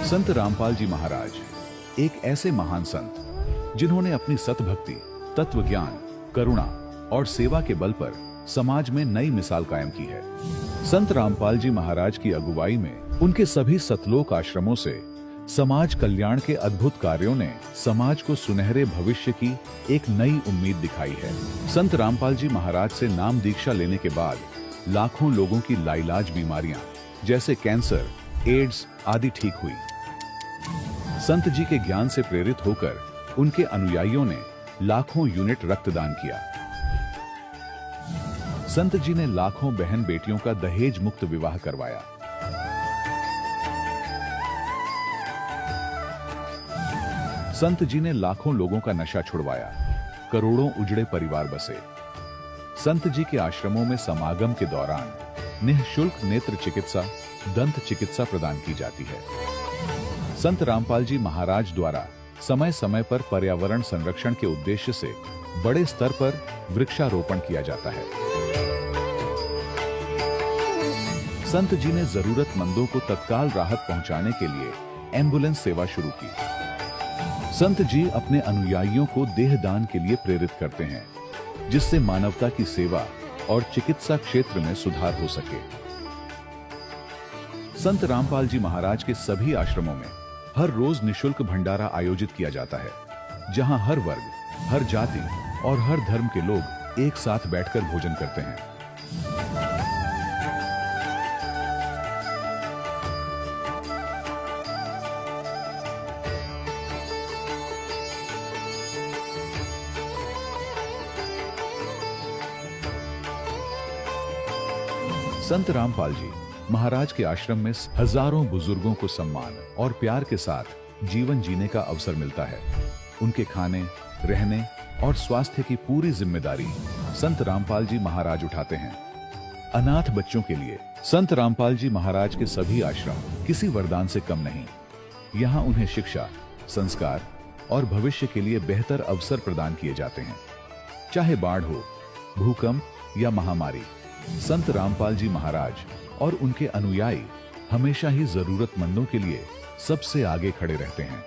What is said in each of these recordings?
संत रामपाल जी महाराज एक ऐसे महान संत जिन्होंने अपनी सतभक्ति, तत्व ज्ञान, करुणा और सेवा के बल पर समाज में नई मिसाल कायम की है। संत रामपाल जी महाराज की अगुवाई में उनके सभी सतलोक आश्रमों से समाज कल्याण के अद्भुत कार्यों ने समाज को सुनहरे भविष्य की एक नई उम्मीद दिखाई है। संत रामपाल जी महाराज से नाम दीक्षा लेने के बाद लाखों लोगों की लाइलाज बीमारियां जैसे कैंसर, एड्स आदि ठीक हुई। संत जी के ज्ञान से प्रेरित होकर उनके अनुयायियों ने लाखों यूनिट रक्तदान किया। संत जी ने लाखों बहन बेटियों का दहेज मुक्त विवाह करवाया। संत जी ने लाखों लोगों का नशा छुड़वाया, करोड़ों उजड़े परिवार बसे। संत जी के आश्रमों में समागम के दौरान निःशुल्क नेत्र चिकित्सा, दंत चिकित्सा प्रदान की जाती है। संत रामपाल जी महाराज द्वारा समय समय पर पर्यावरण संरक्षण के उद्देश्य से बड़े स्तर पर वृक्षारोपण किया जाता है। संत जी ने जरूरतमंदों को तत्काल राहत पहुंचाने के लिए एम्बुलेंस सेवा शुरू की। संत जी अपने अनुयायियों को देहदान के लिए प्रेरित करते हैं, जिससे मानवता की सेवा और चिकित्सा क्षेत्र में सुधार हो सके। संत रामपाल जी महाराज के सभी आश्रमों में हर रोज निःशुल्क भंडारा आयोजित किया जाता है, जहां हर वर्ग, हर जाति और हर धर्म के लोग एक साथ बैठकर भोजन करते हैं। संत रामपाल जी महाराज के आश्रम में हजारों बुजुर्गों को सम्मान और प्यार के साथ जीवन जीने का अवसर मिलता है। उनके खाने, रहने और स्वास्थ्य की पूरी जिम्मेदारी संत रामपाल जी महाराज उठाते हैं। अनाथ बच्चों के लिए संत रामपाल जी महाराज के सभी आश्रम किसी वरदान से कम नहीं। यहाँ उन्हें शिक्षा, संस्कार और भविष्य के लिए बेहतर अवसर प्रदान किए जाते हैं। चाहे बाढ़ हो, भूकंप या महामारी, संत रामपाल जी महाराज और उनके अनुयायी हमेशा ही जरूरतमंदों के लिए सबसे आगे खड़े रहते हैं।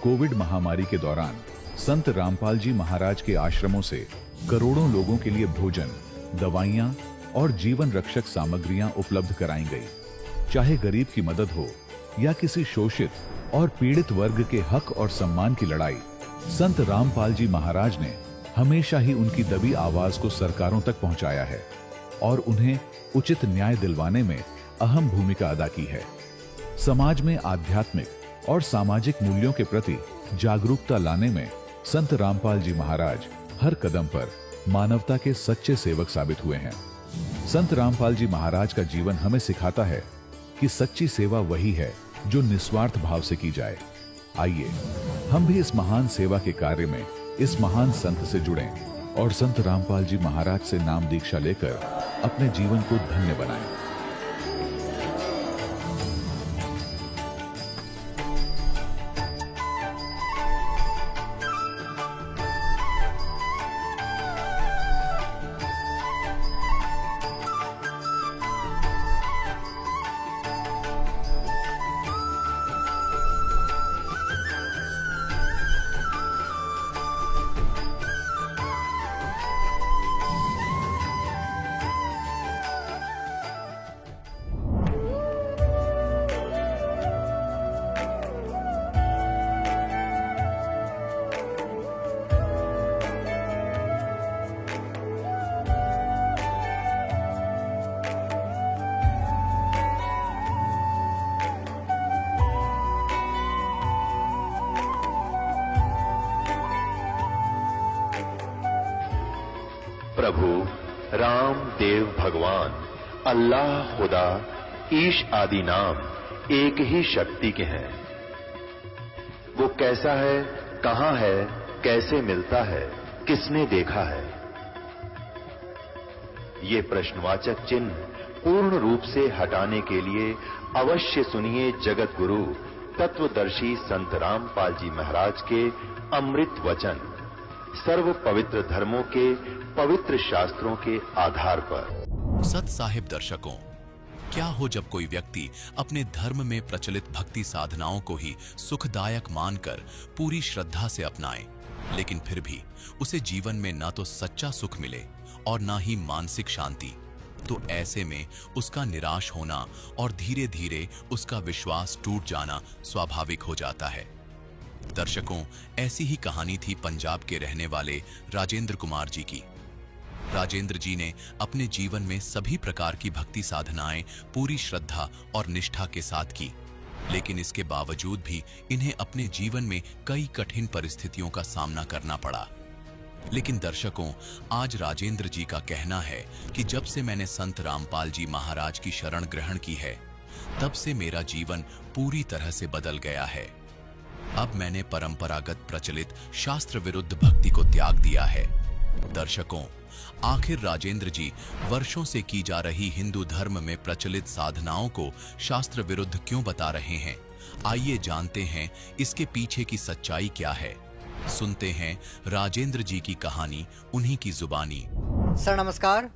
कोविड महामारी के दौरान संत रामपाल जी महाराज के आश्रमों से करोड़ों लोगों के लिए भोजन, दवाइयां और जीवन रक्षक सामग्रियां उपलब्ध कराई गई। चाहे गरीब की मदद हो या किसी शोषित और पीड़ित वर्ग के हक और सम्मान की लड़ाई, संत रामपाल जी महाराज ने हमेशा ही उनकी दबी आवाज को सरकारों तक पहुंचाया है और उन्हें उचित न्याय दिलवाने में अहम भूमिका अदा की है। समाज में आध्यात्मिक और सामाजिक मूल्यों के प्रति जागरूकता लाने में संत रामपाल जी महाराज हर कदम पर मानवता के सच्चे सेवक साबित हुए हैं। संत रामपाल जी महाराज का जीवन हमें सिखाता है कि सच्ची सेवा वही है जो निस्वार्थ भाव से की जाए। आइए हम भी इस महान सेवा के कार्य में इस महान संत से जुड़ें और संत रामपाल जी महाराज से नाम दीक्षा लेकर अपने जीवन को धन्य बनाएं। प्रभु राम देव भगवान अल्लाह खुदा ईश आदि नाम एक ही शक्ति के हैं। वो कैसा है, कहां है, कैसे मिलता है, किसने देखा है? ये प्रश्नवाचक चिन्ह पूर्ण रूप से हटाने के लिए अवश्य सुनिए जगत गुरु तत्वदर्शी संत रामपाल जी महाराज के अमृत वचन, सर्व पवित्र धर्मों के पवित्र शास्त्रों के आधार पर। सत साहिब दर्शकों, क्या हो जब कोई व्यक्ति अपने धर्म में प्रचलित भक्ति साधनाओं को ही सुखदायक मानकर पूरी श्रद्धा से अपनाए, लेकिन फिर भी उसे जीवन में ना तो सच्चा सुख मिले और ना ही मानसिक शांति। तो ऐसे में उसका निराश होना और धीरे धीरे उसका विश्वास टूट जाना स्वाभाविक हो जाता है। दर्शकों, ऐसी ही कहानी थी पंजाब के रहने वाले राजेंद्र कुमार जी की। राजेंद्र जी ने अपने जीवन में सभी प्रकार की भक्ति साधनाएं पूरी श्रद्धा और निष्ठा के साथ की, लेकिन इसके बावजूद भी इन्हें अपने जीवन में कई कठिन परिस्थितियों का सामना करना पड़ा। लेकिन दर्शकों, आज राजेंद्र जी का कहना है कि जब से मैंने संत रामपाल जी महाराज की शरण ग्रहण की है, तब से मेरा जीवन पूरी तरह से बदल गया है। अब मैंने परंपरागत प्रचलित शास्त्र विरुद्ध भक्ति को त्याग दिया है। दर्शकों, आखिर राजेंद्र जी वर्षों से की जा रही हिंदू धर्म में प्रचलित साधनाओं को शास्त्र विरुद्ध क्यों बता रहे हैं? आइए जानते हैं इसके पीछे की सच्चाई क्या है। सुनते हैं राजेंद्र जी की कहानी उन्हीं की जुबानी। सर नमस्कार।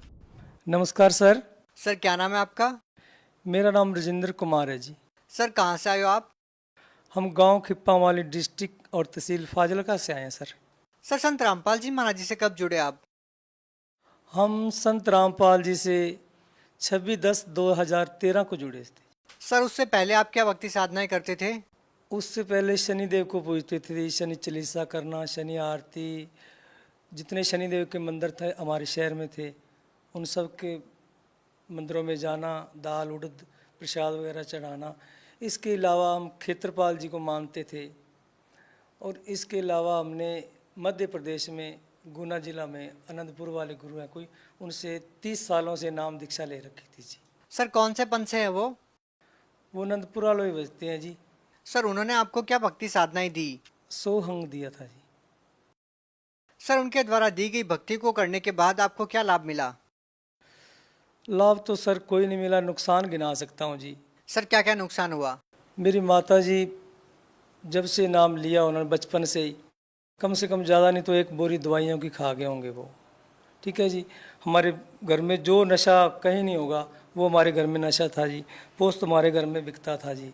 नमस्कार सर। सर क्या नाम है आपका? मेरा नाम राजेंद्र कुमार है जी। सर कहाँ से आए हो आप? हम गांव खिप्पावाली डिस्ट्रिक्ट और तहसील फाजिलका से आए हैं सर। सर संत रामपाल जी महाराज जी से कब जुड़े आप? हम संत रामपाल जी से 26/10/2013 को जुड़े थे। सर उससे पहले आप क्या भक्ति साधनाएं करते थे? उससे पहले शनिदेव को पूजते थे, शनि चालीसा करना, शनि आरती, जितने शनिदेव के मंदिर थे हमारे शहर में थे, उन सब के मंदिरों में जाना, दाल उड़द प्रसाद वगैरह चढ़ाना। इसके अलावा हम क्षेत्रपाल जी को मानते थे और इसके अलावा हमने मध्य प्रदेश में गुना जिला में अनंतपुर वाले गुरु हैं कोई, उनसे 30 सालों से नाम दीक्षा ले रखी थी जी। सर कौन से पंथ से है वो? वो अनंतपुर वाले बजते हैं जी। सर उन्होंने आपको क्या भक्ति साधनाएं दी? सोहंग दिया था जी। सर उनके द्वारा दी गई भक्ति को करने के बाद आपको क्या लाभ मिला? लाभ तो सर कोई नहीं मिला, नुकसान गिना सकता हूँ जी। सर क्या क्या नुकसान हुआ? मेरी माता जी जब से नाम लिया उन्होंने बचपन से ही, कम से कम ज़्यादा नहीं तो 1 बोरी दवाइयों की खा गए होंगे वो। ठीक है जी। हमारे घर में जो नशा कहीं नहीं होगा वो हमारे घर में नशा था जी। पोस्त हमारे घर में बिकता था जी।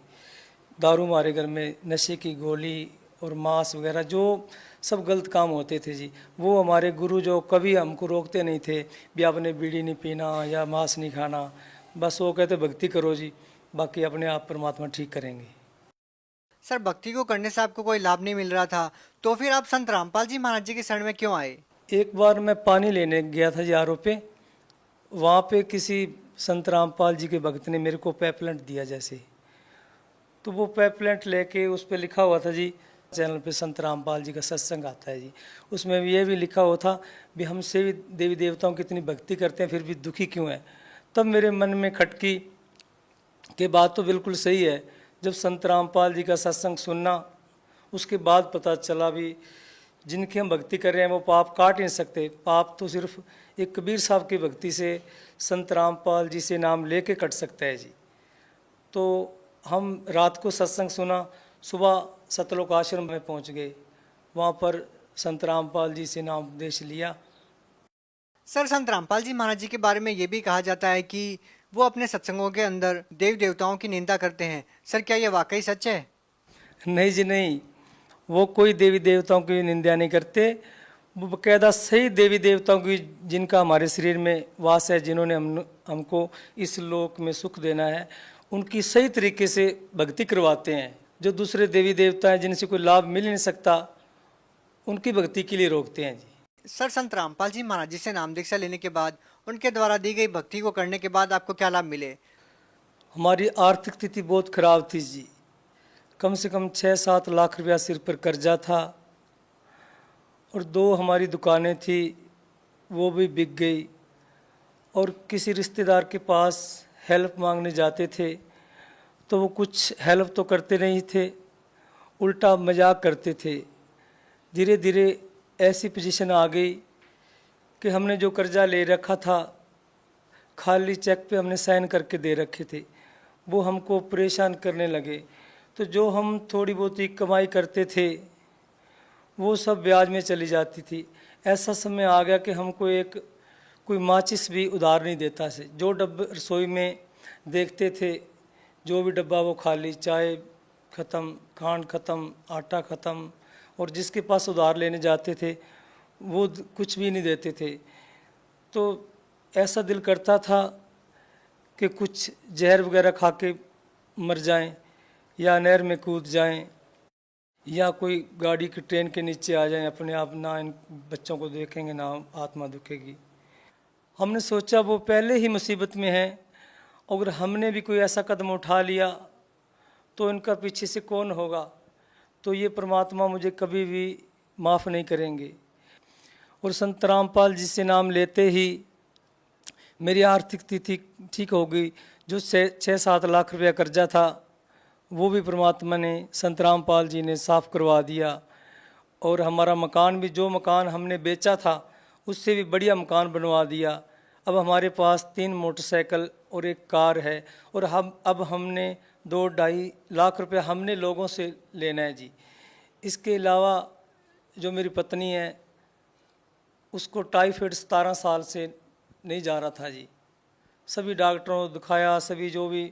दारू हमारे घर में, नशे की गोली और मांस वगैरह जो सब गलत काम होते थे जी, वो हमारे गुरु जो कभी हमको रोकते नहीं थे भी आपने बीड़ी नहीं पीना या मांस नहीं खाना। बस वो कहते भक्ति करो जी, बाकी अपने आप परमात्मा ठीक करेंगे। सर भक्ति को करने से आपको कोई लाभ नहीं मिल रहा था, तो फिर आप संत रामपाल जी महाराज जी की शरण में क्यों आए? एक बार मैं पानी लेने गया था जी आरओ पे, वहाँ पे किसी संत रामपाल जी के भक्त ने मेरे को पैपलेट दिया जैसे, तो वो पैपलेट लेके उस पर लिखा हुआ था जी, चैनल पे संत रामपाल जी का सत्संग आता है जी, उसमें ये भी लिखा हुआ था भी हमसे भी देवी देवताओं की इतनी भक्ति करते हैं फिर भी दुखी क्यों है। तब मेरे मन में खटकी कि बात तो बिल्कुल सही है। जब संत रामपाल जी का सत्संग सुनना, उसके बाद पता चला भी जिनकी हम भक्ति कर रहे हैं वो पाप काट नहीं सकते। पाप तो सिर्फ एक कबीर साहब की भक्ति से, संत रामपाल जी से नाम लेके कट सकता है जी। तो हम रात को सत्संग सुना, सुबह सतलोक आश्रम में पहुंच गए, वहाँ पर संत रामपाल जी से नाम उपदेश लिया। सर संत रामपाल जी महाराज जी के बारे में ये भी कहा जाता है कि वो अपने सत्संगों के अंदर देव देवताओं की निंदा करते हैं। सर क्या ये वाकई सच है? नहीं जी नहीं, वो कोई देवी देवताओं की निंदा नहीं करते। वो बाकायदा सही देवी देवताओं की जिनका हमारे शरीर में वास है, जिन्होंने हमको इस लोक में सुख देना है, उनकी सही तरीके से भक्ति करवाते हैं। जो दूसरे देवी देवता हैं जिनसे कोई लाभ मिल नहीं सकता, उनकी भक्ति के लिए रोकते हैं जी। सर संत रामपाल जी महाराज जी से नाम दीक्षा लेने के बाद, उनके द्वारा दी गई भक्ति को करने के बाद आपको क्या लाभ मिले? हमारी आर्थिक स्थिति बहुत खराब थी जी। कम से कम 6-7 लाख रुपया सिर पर कर्जा था और 2 हमारी दुकानें थी वो भी बिक गई। और किसी रिश्तेदार के पास हेल्प मांगने जाते थे तो वो कुछ हेल्प तो करते नहीं थे, उल्टा मजाक करते थे। धीरे धीरे ऐसी पोजीशन आ गई कि हमने जो कर्जा ले रखा था, खाली चेक पे हमने साइन करके दे रखे थे, वो हमको परेशान करने लगे। तो जो हम थोड़ी बहुत ही कमाई करते थे वो सब ब्याज में चली जाती थी। ऐसा समय आ गया कि हमको कोई माचिस भी उधार नहीं देता से। जो डब्बे रसोई में देखते थे, जो भी डब्बा वो खाली, चाय ख़त्म, खांड ख़त्म, आटा ख़त्म, और जिसके पास उधार लेने जाते थे वो कुछ भी नहीं देते थे। तो ऐसा दिल करता था कि कुछ जहर वगैरह खा के मर जाएं, या नहर में कूद जाएं, या कोई गाड़ी की ट्रेन के नीचे आ जाएं अपने आप, ना इन बच्चों को देखेंगे ना आत्मा दुखेगी। हमने सोचा वो पहले ही मुसीबत में है, अगर हमने भी कोई ऐसा कदम उठा लिया तो इनका पीछे से कौन होगा, तो ये परमात्मा मुझे कभी भी माफ़ नहीं करेंगे। और संत रामपाल जी से नाम लेते ही मेरी आर्थिक स्थिति ठीक हो गई। जो 6-7 लाख रुपया कर्जा था वो भी परमात्मा ने, संत रामपाल जी ने साफ़ करवा दिया। और हमारा मकान भी, जो मकान हमने बेचा था उससे भी बढ़िया मकान बनवा दिया। अब हमारे पास 3 मोटरसाइकिल और 1 कार है, और अब हमने 2-2.5 लाख रुपया हमने लोगों से लेना है जी। इसके अलावा जो मेरी पत्नी है उसको टाइफाइड 17 साल से नहीं जा रहा था जी। सभी डॉक्टरों को दिखाया, सभी जो भी,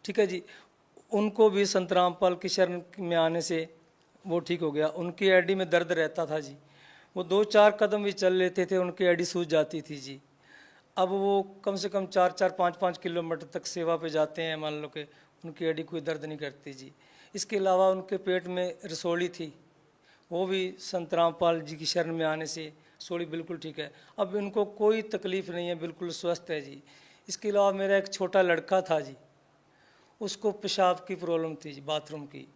ठीक है जी, उनको भी संत रामपाल की शरण में आने से वो ठीक हो गया। उनकी एडी में दर्द रहता था जी, वो 2-4 कदम भी चल लेते थे उनकी एडी सूज जाती थी जी। अब वो कम से कम 4-4, 5-5 किलोमीटर तक सेवा पे जाते हैं, मान लो कि उनकी एडी कोई दर्द नहीं करती जी। इसके अलावा उनके पेट में रसोली थी, वो भी संत रामपाल जी की शरण में आने से रसोली बिल्कुल ठीक है। अब इनको कोई तकलीफ़ नहीं है, बिल्कुल स्वस्थ है जी। इसके अलावा मेरा एक छोटा लड़का था जी, उसको पेशाब की प्रॉब्लम थी जी, बाथरूम की।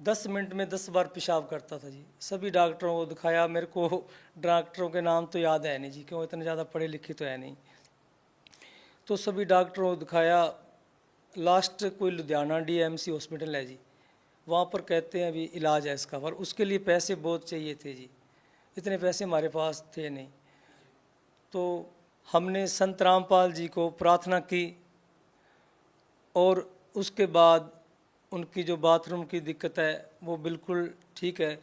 10 मिनट में 10 बार पेशाब करता था जी। सभी डॉक्टरों को दिखाया, मेरे को डॉक्टरों के नाम तो याद है नहीं जी, क्यों इतने ज़्यादा पढ़े लिखे तो है नहीं। तो सभी डॉक्टरों को दिखाया, लास्ट कोई लुधियाना DMC हॉस्पिटल है जी, वहाँ पर कहते हैं अभी इलाज है इसका, पर उसके लिए पैसे बहुत चाहिए थे जी। इतने पैसे हमारे पास थे नहीं। तो हमने संत रामपाल जी को प्रार्थना की, और उसके बाद उनकी जो बाथरूम की दिक्कत है वो बिल्कुल ठीक है।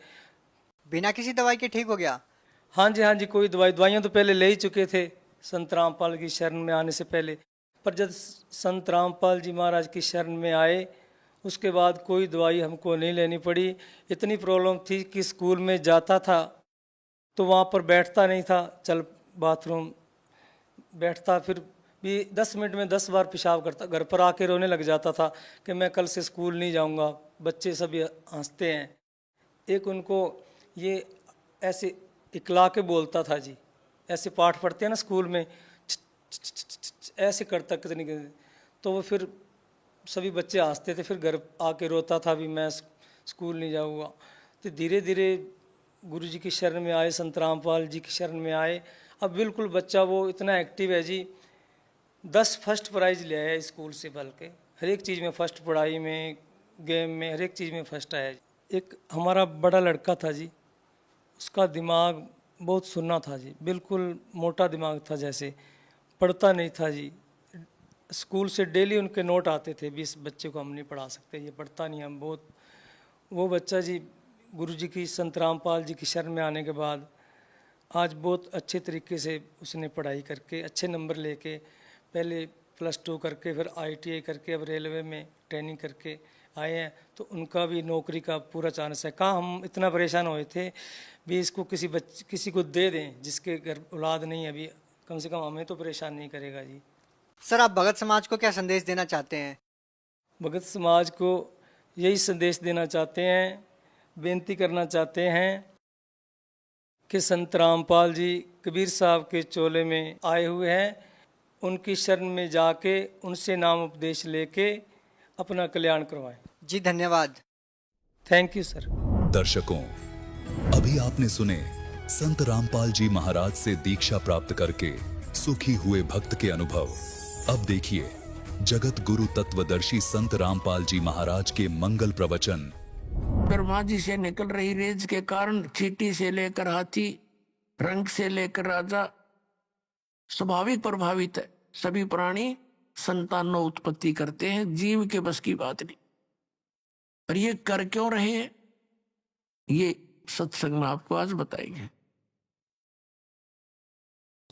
बिना किसी दवाई के ठीक हो गया? हाँ जी, कोई दवाइयाँ तो पहले ले ही चुके थे संत रामपाल की शरण में आने से पहले, पर जब संत रामपाल जी महाराज की शरण में आए उसके बाद कोई दवाई हमको नहीं लेनी पड़ी। इतनी प्रॉब्लम थी कि स्कूल में जाता था तो वहाँ पर बैठता नहीं था, चल बाथरूम बैठता, फिर भी 10 मिनट में 10 बार पेशाब करता, घर पर आके रोने लग जाता था कि मैं कल से स्कूल नहीं जाऊँगा। बच्चे सभी हंसते हैं। एक उनको ये ऐसे इकला के बोलता था जी, ऐसे पाठ पढ़ते हैं ना स्कूल में, ऐसे करता कितनी, तो वो फिर सभी बच्चे हंसते थे, फिर घर आके रोता था भी मैं स्कूल नहीं जाऊँगा। तो धीरे धीरे गुरु जी की शरण में आए, संत रामपाल जी की शरण में आए। अब बिल्कुल बच्चा वो इतना एक्टिव है जी, 10 फर्स्ट प्राइज़ ले आया स्कूल से, बल्कि हर एक चीज़ में फर्स्ट, पढ़ाई में, गेम में, हर एक चीज़ में फर्स्ट आया। एक हमारा बड़ा लड़का था जी, उसका दिमाग बहुत सुन्ना था जी, बिल्कुल मोटा दिमाग था, जैसे पढ़ता नहीं था जी। स्कूल से डेली उनके नोट आते थे, 20 बच्चे को हम नहीं पढ़ा सकते, ये पढ़ता नहीं, हम बहुत। वो बच्चा जी गुरु जी की, संत रामपाल जी की शरण में आने के बाद आज बहुत अच्छे तरीके से उसने पढ़ाई करके अच्छे नंबर लेके, पहले +2 करके फिर ITI करके अब रेलवे में ट्रेनिंग करके आए हैं। तो उनका भी नौकरी का पूरा चांस है। कहाँ हम इतना परेशान हुए थे भी इसको किसी को दे दें जिसके घर औलाद नहीं है, अभी कम से कम हमें तो परेशान नहीं करेगा जी। सर, आप भगत समाज को क्या संदेश देना चाहते हैं? भगत समाज को यही संदेश देना चाहते हैं, बेनती करना चाहते हैं कि संत रामपाल जी कबीर साहब के चोले में आए हुए हैं, उनकी शरण में जाके उनसे नाम उपदेश लेके अपना कल्याण करवाएं। जी धन्यवाद। Thank you sir. दर्शकों, अभी आपने सुने संत रामपाल जी महाराज से दीक्षा प्राप्त करके सुखी हुए भक्त के अनुभव। अब देखिए जगत गुरु तत्वदर्शी संत रामपाल जी महाराज के मंगल प्रवचन। ब्रह्मा जी से निकल रही रेज के कारण चींटी से लेकर हाथी, रंग से लेकर राजा स्वाभाविक प्रभावित है। सभी प्राणी संतानों उत्पत्ति करते हैं, जीव के बस की बात नहीं। पर ये कर क्यों रहे हैं, ये सत्संग में आपको आज बताएंगे।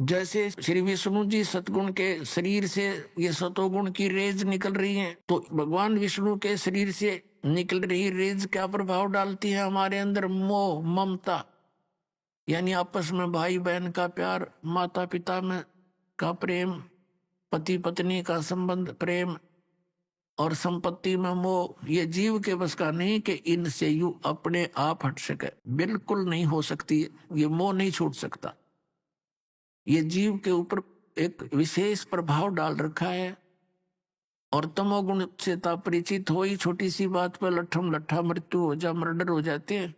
जैसे श्री विष्णु जी सतगुण के शरीर से ये सतोगुण की रेज निकल रही है, तो भगवान विष्णु के शरीर से निकल रही रेज क्या प्रभाव डालती है हमारे अंदर? मोह, ममता, यानी आपस में भाई बहन का प्यार, माता पिता में का प्रेम, पति पत्नी का संबंध प्रेम, और संपत्ति में मोह। ये जीव के बस का नहीं कि इनसे यू अपने आप हट सके, बिल्कुल नहीं हो सकती। ये मोह नहीं छूट सकता। ये जीव के ऊपर एक विशेष प्रभाव डाल रखा है, और तमोगुण से परिचित हो ही छोटी सी बात पर लट्ठम लट्ठा मृत्यु हो जा, मर्डर हो जाते हैं।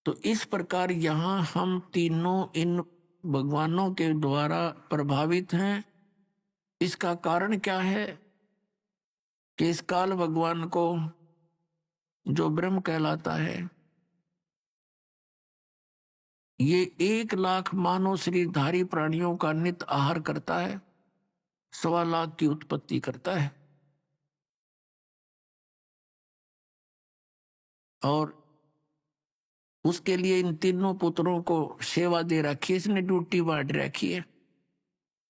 तो इस प्रकार यहाँ हम तीनों इन भगवानों के द्वारा प्रभावित हैं। इसका कारण क्या है कि इस काल भगवान को जो ब्रह्म कहलाता है, ये 1,00,000 मानव शरीरधारी प्राणियों का नित आहार करता है, 1,25,00,000 की उत्पत्ति करता है, और उसके लिए इन तीनों पुत्रों को सेवा दे रखी है, इसने ड्यूटी बांट रखी है।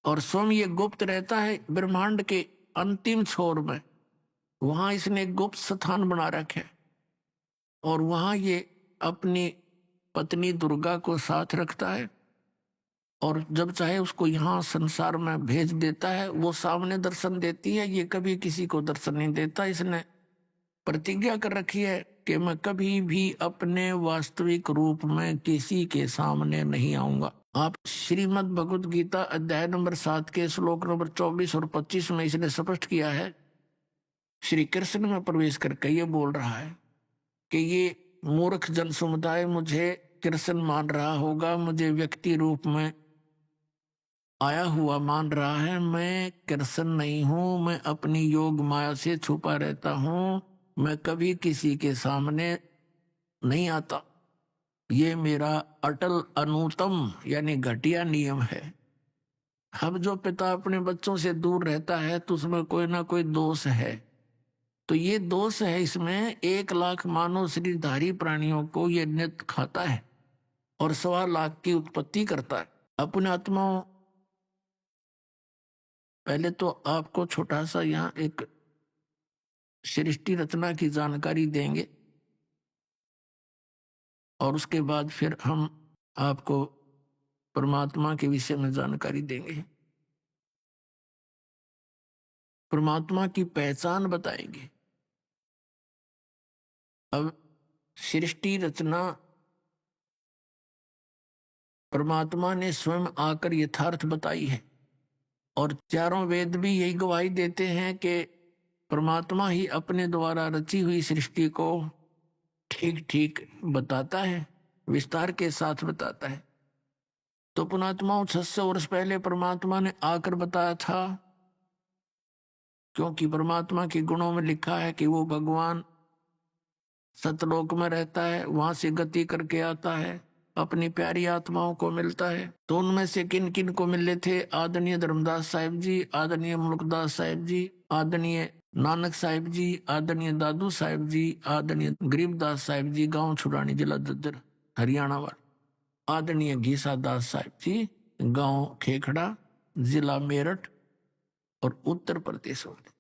और स्वयं ये गुप्त रहता है ब्रह्मांड के अंतिम छोर में, वहां इसने एक गुप्त स्थान बना रखा है, और वहां ये अपनी पत्नी दुर्गा को साथ रखता है, और जब चाहे उसको यहाँ संसार में भेज देता है। वो सामने दर्शन देती है, ये कभी किसी को दर्शन नहीं देता। इसने प्रतिज्ञा कर रखी है कि मैं कभी भी अपने वास्तविक रूप में किसी के सामने नहीं आऊंगा। आप श्रीमद् भगवद गीता अध्याय नंबर 7 के श्लोक नंबर 24 और 25 में इसने स्पष्ट किया है। श्री कृष्ण में प्रवेश करके ये बोल रहा है कि ये मूर्ख जन समुदाय मुझे कृष्ण मान रहा होगा, मुझे व्यक्ति रूप में आया हुआ मान रहा है। मैं कृष्ण नहीं हूं, मैं अपनी योग माया से छुपा रहता हूं, मैं कभी किसी के सामने नहीं आता। ये मेरा अटल अनुतम यानी घटिया नियम है। अब जो पिता अपने बच्चों से दूर रहता है तो उसमें कोई ना कोई दोष है। तो ये दोष है इसमें। 1,00,000 मानव शरीरधारी प्राणियों को ये नित खाता है और 1,25,00,000 की उत्पत्ति करता है। अपने आत्माओं, पहले तो आपको छोटा सा यहाँ एक सृष्टि रचना की जानकारी देंगे, और उसके बाद फिर हम आपको परमात्मा के विषय में जानकारी देंगे, परमात्मा की पहचान बताएंगे। अब सृष्टि रचना परमात्मा ने स्वयं आकर यथार्थ बताई है, और चारों वेद भी यही गवाही देते हैं कि परमात्मा ही अपने द्वारा रची हुई सृष्टि को ठीक ठीक बताता है, विस्तार के साथ बताता है। तो पुणात्माओं 600 वर्ष पहले परमात्मा ने आकर बताया था, क्योंकि परमात्मा के गुणों में लिखा है कि वो भगवान सतलोक में रहता है, वहां से गति करके आता है, अपनी प्यारी आत्माओं को मिलता है। तो उनमें से किन किन को मिले थे? आदरणीय धर्मदास साहिब जी, आदरणीय मुल्कदास साहिब जी, आदरणीय नानक साहिब जी, आदरणीय दादू साहिब जी, आदरणीय गरीबदास साहिब जी, गांव छुड़ानी जिला दद्दर हरियाणा वाला, आदरणीय घीसा दास साहिब जी, गांव खेखड़ा जिला मेरठ और उत्तर प्रदेश वाले।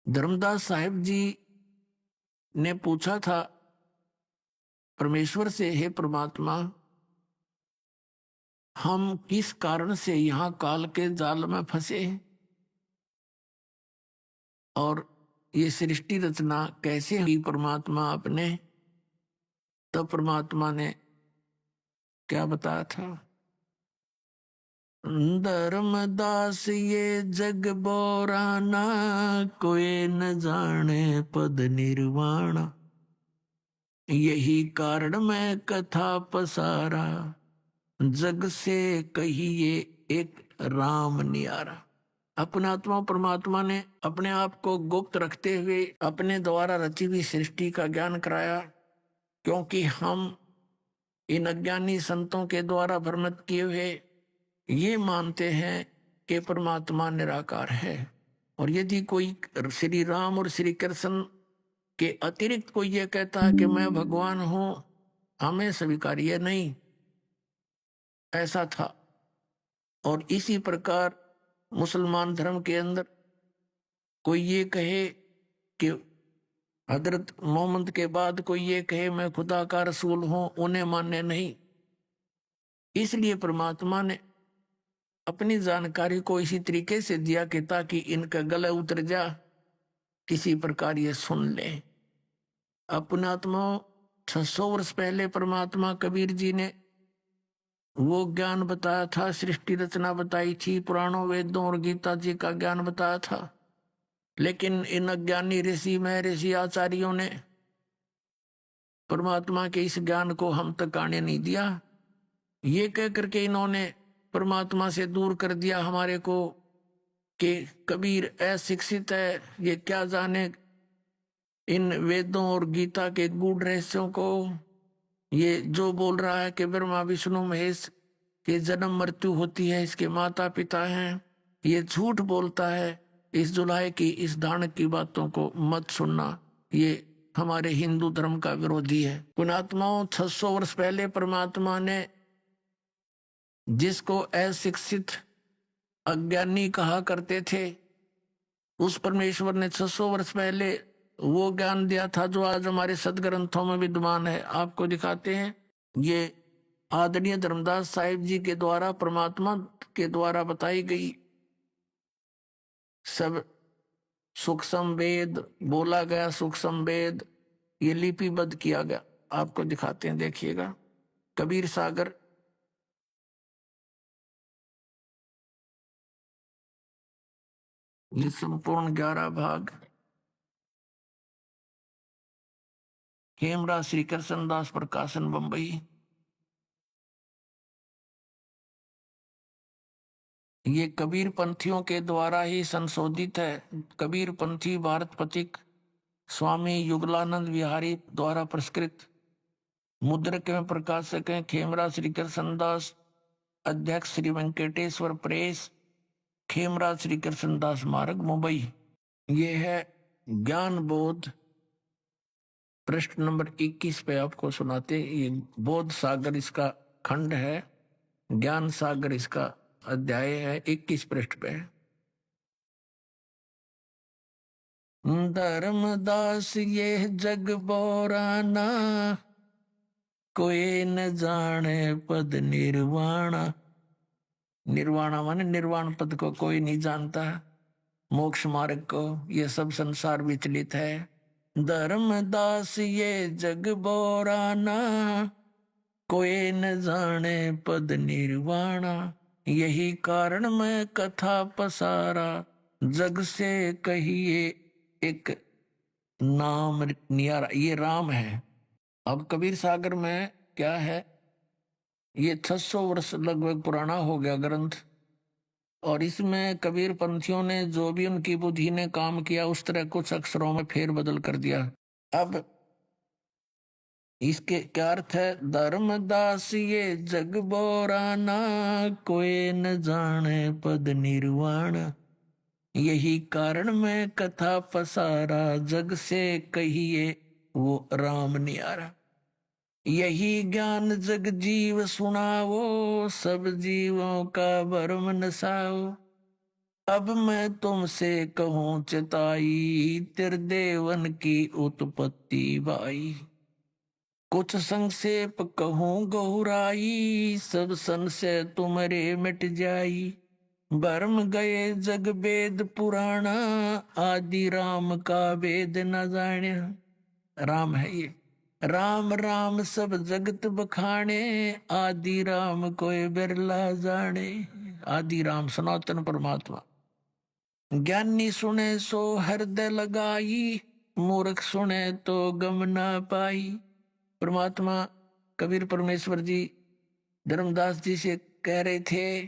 धर्मदास साहिब जी ने पूछा था परमेश्वर से, हे परमात्मा, हम किस कारण से यहाँ काल के जाल में फंसे हैं और ये सृष्टि रचना कैसे हुई परमात्मा आपने? तब परमात्मा ने क्या बताया था? धर्मदास ये जग बोराना, कोई न जाने पद निर्वाणा, यही कारण मैं कथा पसारा, जग से कहिए एक राम नियारा। अपने आत्मा परमात्मा ने अपने आप को गुप्त रखते हुए अपने द्वारा रची हुई सृष्टि का ज्ञान कराया, क्योंकि हम इन अज्ञानी संतों के द्वारा भ्रमित किए हुए ये मानते हैं कि परमात्मा निराकार है, और यदि कोई श्री राम और श्री कृष्ण के अतिरिक्त कोई ये कहता है कि मैं भगवान हूं, हमें स्वीकार्य नहीं। ऐसा था और इसी प्रकार मुसलमान धर्म के अंदर कोई ये कहे कि हजरत मोहम्मद के बाद कोई ये कहे मैं खुदा का रसूल हूं, उन्हें मानने नहीं। इसलिए परमात्मा ने अपनी जानकारी को इसी तरीके से दिया कि ताकि इनका गला उतर जा, किसी प्रकार ये सुन ले। अपने आत्मा 600 वर्ष पहले परमात्मा कबीर जी ने वो ज्ञान बताया था, सृष्टि रचना बताई थी, पुराणों वेदों और गीता जी का ज्ञान बताया था। लेकिन इन अज्ञानी ऋषि महर्षि आचार्यों ने परमात्मा के इस ज्ञान को हम तक आने नहीं दिया। ये कह करके इन्होंने परमात्मा से दूर कर दिया हमारे को कि कबीर अशिक्षित है, ये क्या जाने इन वेदों और गीता के गूढ़ रहस्यों को। ये जो बोल रहा है कि ब्रह्मा विष्णु महेश के जन्म मृत्यु होती है, इसके माता पिता हैं, ये झूठ बोलता है। इस जुलाहे की, इस दानक की बातों को मत सुनना, ये हमारे हिंदू धर्म का विरोधी है। पुणात्माओं 600 वर्ष पहले परमात्मा ने जिसको अशिक्षित अज्ञानी कहा करते थे, उस परमेश्वर ने 600 वर्ष पहले वो ज्ञान दिया था जो आज हमारे सदग्रंथों में विद्यमान है। आपको दिखाते हैं। ये आदरणीय धर्मदास साहिब जी के द्वारा परमात्मा के द्वारा बताई गई सब सूक्ष्म वेद बोला गया, सूक्ष्म वेद ये लिपिबद्ध किया गया। आपको दिखाते हैं, देखिएगा। कबीर सागर ये संपूर्ण 11 भाग। हेमराज श्री कृष्णदास प्रकाशन बंबई। ये कबीर पंथियों के द्वारा ही संशोधित है। कबीर पंथी भारत पथिक स्वामी युगलानंद विहारी द्वारा पुरस्कृत। मुद्रक में प्रकाशक हैं खेमराज श्री कृष्णदास, अध्यक्ष श्री वेंकटेश्वर प्रेस, खेमराज श्री कृष्णदास मार्ग मुंबई। ये है ज्ञान बोध, पृष्ठ नंबर 21 पे आपको सुनाते। ये बोध सागर इसका खंड है, ज्ञान सागर इसका अध्याय है, 21 पृष्ठ पे। धर्मदास ये जग बोराना, कोई न जाने पद निर्वाणा। निर्वाणा माने निर्वाण पद को कोई नहीं जानता, मोक्ष मार्ग को। ये सब संसार विचलित है। धर्मदास ये जग बोराना, कोई न जाने पद निर्वाणा। यही कारण मैं कथा पसारा, जग से कहिए एक नाम नियारा। ये राम है। अब कबीर सागर में क्या है, ये 600 वर्ष लगभग पुराना हो गया ग्रंथ, और इसमें कबीर पंथियों ने जो भी उनकी बुद्धि ने काम किया उस तरह कुछ अक्षरों में फेर बदल कर दिया। अब इसके क्या अर्थ है? धर्मदास ये जग बोराना, कोई न जाने पद निर्वाण। यही कारण मैं कथा पसारा, जग से कहिए वो राम नियारा। यही ज्ञान जग जीव सुनाओ, सब जीवों का भरम नसाओ। अब मैं तुमसे कहूँ चिताई, त्रिदेवन की उत्पत्ति बाई। कुछ संक्षेप कहूँ गहुराई, सब संशय तुम्हारे मिट जाई। भरम गए जग वेद पुराणा, आदि राम का वेद न जाण्या। राम है ये। राम राम सब जगत बखाने, आदि राम कोई बिरला जाने। आदि राम सनातन परमात्मा। ज्ञानी सुने सो हृदय लगाई, मूर्ख सुने तो गम ना पाई। परमात्मा कबीर परमेश्वर जी धर्मदास जी से कह रहे थे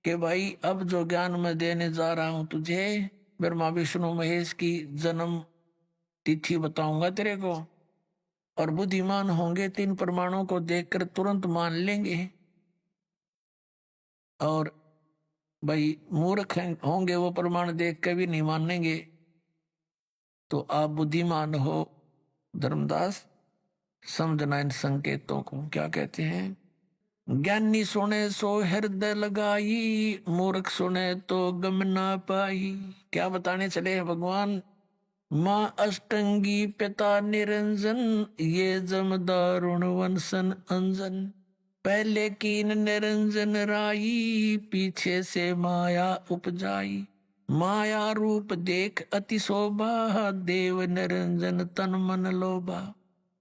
कि भाई अब जो ज्ञान मैं देने जा रहा हूं तुझे, ब्रह्मा विष्णु महेश की जन्म तिथि बताऊंगा तेरे को, और बुद्धिमान होंगे तो इन प्रमाणों को देखकर तुरंत मान लेंगे, और भाई मूर्ख होंगे वो प्रमाण देख के भी नहीं मानेंगे। तो आप बुद्धिमान हो धर्मदास, समझना इन संकेतों को। क्या कहते हैं? ज्ञानी सुने सो हृदय लगाई, मूर्ख सुने तो गम ना पाई। क्या बताने चले हैं भगवान। माँ अष्टंगी पिता निरंजन, ये जमदारुण वंशन अंजन। पहले कीन निरंजन राई, पीछे से माया उपजाई। माया रूप देख अति शोभा, देव निरंजन तन मन लोभा।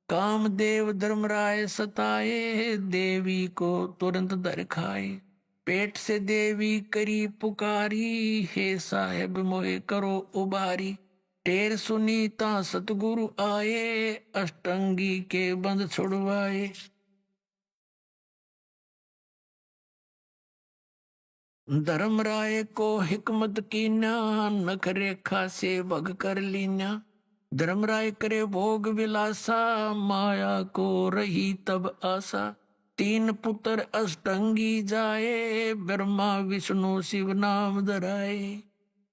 कामदेव धर्मराय सताए, देवी को तुरंत दर खाए। पेट से देवी करी पुकारी, हे साहेब मोहे करो उबारी। टेर सुनी ता सतगुरु आए, अष्टंगी के बंद छुड़वाए। धर्मराय को हिकमत कीना, नख रेखा से भग कर लीना। धर्मराय करे भोग विलासा, माया को रही तब आशा। तीन पुत्र अष्टंगी जाए, ब्रह्मा विष्णु शिव नाम धराए।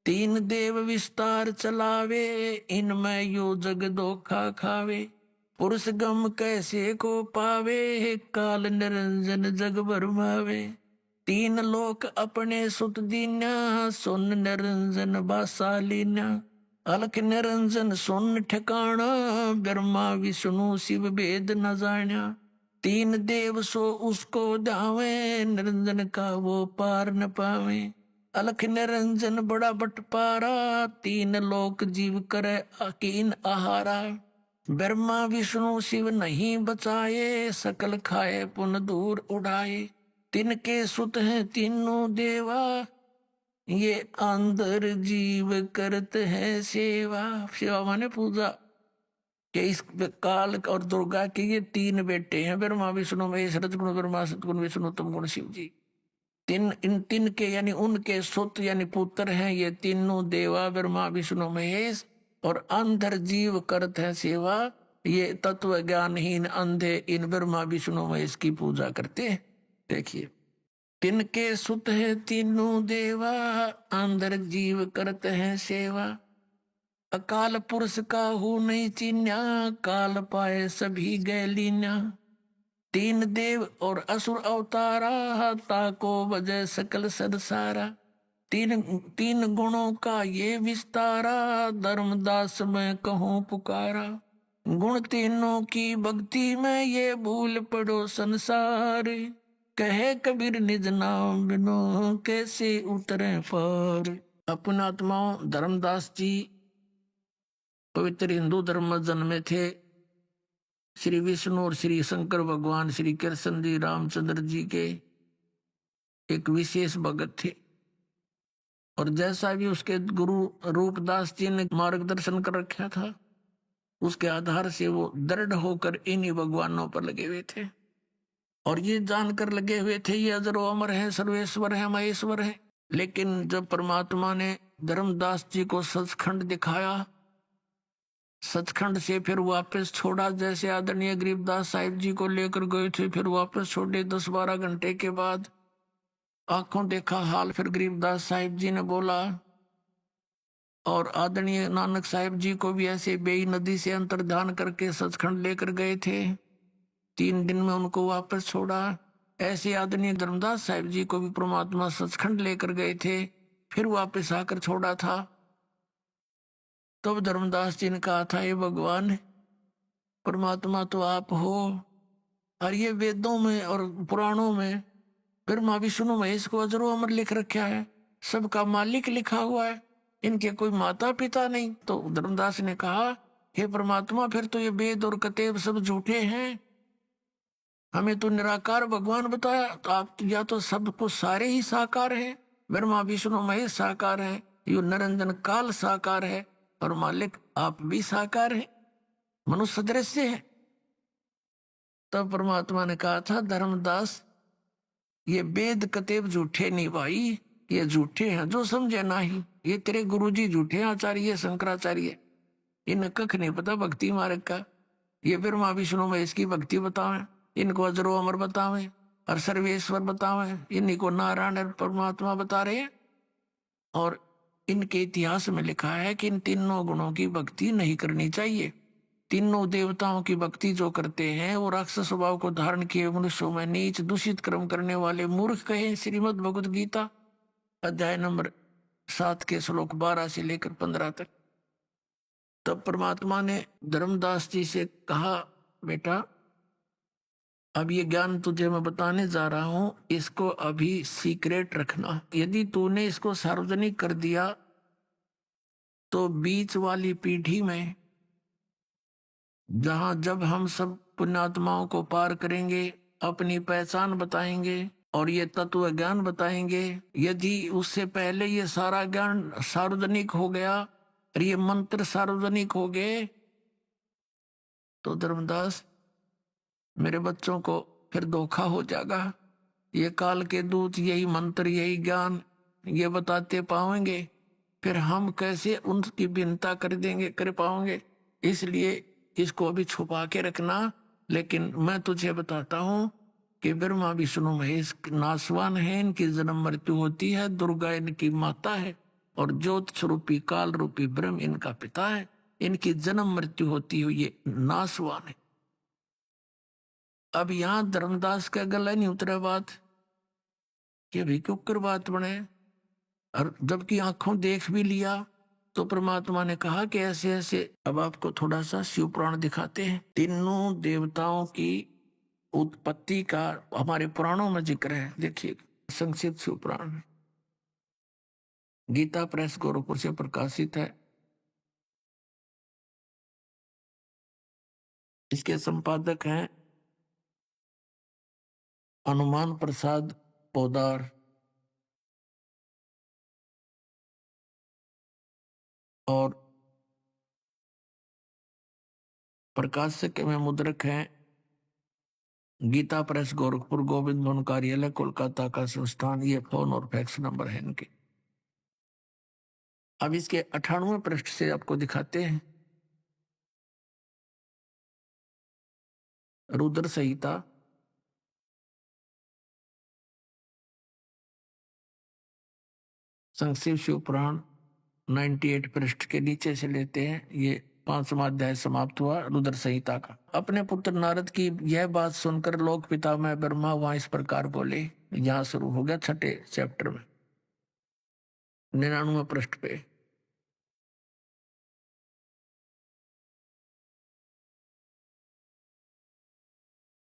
तीन देव विस्तार चलावे, इनमें यो जग धोखा खावे। पुरुष गम कैसे को पावे, काल निरंजन जग भरमावे। तीन लोक अपने सुत दीना, सुन निरंजन बासा लीना। अलख निरंजन सुन ठिकाना, ब्रह्मा विष्णु शिव भेद न जाना। तीन देव सो उसको धावे, निरंजन का वो पार न पावे। अलख निरंजन बड़ा बटपारा, तीन लोक जीव करे अकीन आहारा। ब्रह्मा विष्णु शिव नहीं बचाए, सकल खाए पुन दूर उड़ाए। तिनके सुत हैं तीनों देवा, ये अंदर जीव करते हैं सेवा। सेवा माने पूजा। कि इस काल और दुर्गा के ये तीन बेटे हैं, ब्रह्मा विष्णु महेश। रजगुण ब्रह्मा, सतगुण विष्णु, तमगुण शिव जी। इन तीन के यानी उनके सुत यानी पुत्र हैं ये तीनों देवा, ब्रह्मा विष्णु महेश। और अंदर जीव करते हैं सेवा, ये तत्व ज्ञानहीन अंधे इन ब्रह्मा विष्णु महेश की पूजा करते हैं। देखिए, तिनके सुत है तीनों देवा, अंदर जीव करते हैं सेवा। अकाल पुरुष का हूँ नहीं चिन्या, काल पाए सभी गए लीना। तीन देव और असुर अवतारा, ताको वजह सकल संसारा। तीन गुणों का ये विस्तारा, धर्मदास मैं कहूँ पुकारा। गुण तीनों की भक्ति में ये भूल पड़ो संसार। कहे कबीर निज नाम बिनो कैसे उतरे पार। अपना आत्माओं, धर्मदास जी पवित्र हिंदू धर्म में जन्मे थे। श्री विष्णु और श्री शंकर भगवान, श्री कृष्ण जी, रामचंद्र जी के एक विशेष भगत थे। और जैसा भी उसके गुरु रूपदास जी ने मार्गदर्शन कर रखा था, उसके आधार से वो दृढ़ होकर इन्हीं भगवानों पर लगे हुए थे। और ये जानकर लगे हुए थे ये अजरो अमर है, सर्वेश्वर है, महेश्वर है। लेकिन जब परमात्मा ने धर्मदास जी को सचखंड दिखाया, सचखंड से फिर वापस छोड़ा, जैसे आदरणीय गरीबदास साहिब जी को लेकर गए थे, फिर वापस छोड़े। 10-12 घंटे के बाद आंखों देखा हाल, फिर गरीबदास साहिब जी ने बोला। और आदरणीय नानक साहिब जी को भी ऐसे बेई नदी से अंतर्धान करके सचखंड लेकर गए थे। 3 दिन में उनको वापस छोड़ा। ऐसे आदरणीय धर्मदास साहिब जी को भी परमात्मा सचखंड लेकर गए थे, फिर वापस आकर छोड़ा था। तब धर्मदास जी ने कहा था, ये भगवान परमात्मा तो आप हो, और ये वेदों में और पुराणों में ब्रह्मा विष्णु महेश को अजरो अमर लिख रखा है, सबका मालिक लिखा हुआ है, इनके कोई माता पिता नहीं। तो धर्मदास ने कहा, हे परमात्मा फिर तो ये वेद और कतेब सब झूठे हैं, हमें तो निराकार भगवान बताया। तो आप या तो सब कुछ सारे ही साकार हैं, ब्रह्मा विष्णु महेश साकार है, यो निरंजन काल साकार है, और मालिक आप भी साकार है, मनुष्य दृश्य है। तब परमात्मा ने कहा था, धर्मदास ये वेद कतेब झूठे नहीं भाई, ये झूठे हैं जो समझे नहीं। ये तेरे गुरुजी झूठे हैं, आचार्य शंकराचार्य, इन्हें कख नहीं पता भक्ति मार्ग का। ये ब्रह्मा विष्णु महेश की भक्ति बतावे, इनको अजरो अमर बतावे और सर्वेश्वर बतावे, इन्हीं को नारायण परमात्मा बता रहे हैं। और इनके इतिहास में लिखा है कि इन तीनों गुणों की भक्ति नहीं करनी चाहिए। तीनों देवताओं की भक्ति जो करते हैं वो राक्षस स्वभाव को धारण किए मनुष्यों में नीच दूषित कर्म करने वाले मूर्ख कहे। श्रीमद् भगवद गीता अध्याय नंबर 7 के श्लोक 12 से लेकर 15 तक। तब परमात्मा ने धर्मदास जी से कहा, बेटा अब ये ज्ञान तुझे मैं बताने जा रहा हूं, इसको अभी सीक्रेट रखना। यदि तूने इसको सार्वजनिक कर दिया तो बीच वाली पीढ़ी में जहां जब हम सब पुण्यात्माओं को पार करेंगे, अपनी पहचान बताएंगे और ये तत्व ज्ञान बताएंगे, यदि उससे पहले ये सारा ज्ञान सार्वजनिक हो गया और ये मंत्र सार्वजनिक हो गए तो धर्मदास मेरे बच्चों को फिर धोखा हो जाएगा। ये काल के दूत यही मंत्र यही ज्ञान ये बताते पाएंगे, फिर हम कैसे उनकी भिन्नता कर पाएंगे। इसलिए इसको अभी छुपा के रखना। लेकिन मैं तुझे बताता हूं कि ब्रह्मा विष्णु महेश नासवान है, इनकी जन्म मृत्यु होती है, दुर्गा इनकी माता है और ज्योत स्वरूपी काल रूपी ब्रह्म इनका पिता है। इनकी जन्म मृत्यु होती हुई ये नासवान है। अब यहां धर्मदास का गला नहीं उतरा बात कि अभी क्यों कर बात बने, और जबकि आंखों देख भी लिया तो परमात्मा ने कहा कि ऐसे ऐसे। अब आपको थोड़ा सा शिव पुराण दिखाते हैं। तीनों देवताओं की उत्पत्ति का हमारे पुराणों में जिक्र है। देखिए संक्षिप्त शिव पुराण गीता प्रेस गोरखपुर से प्रकाशित है। इसके संपादक हैं हनुमान प्रसाद पोदार और प्रकाशक में मुद्रक हैं गीता प्रेस गोरखपुर, गोविंद भवन कार्यालय कोलकाता का संस्थान। ये फोन और फैक्स नंबर है इनके। अब इसके 98वें पृष्ठ से आपको दिखाते हैं। रुद्र संहिता संक्षिप्त शिव पुराण 98 पृष्ठ के नीचे से लेते हैं। ये 5वां अध्याय समाप्त हुआ रुद्र संहिता का। अपने पुत्र नारद की यह बात सुनकर लोक पिता में ब्रह्मा वहां इस प्रकार बोले। यहां शुरू हो गया 6ठे चैप्टर में 99वें पृष्ठ पे।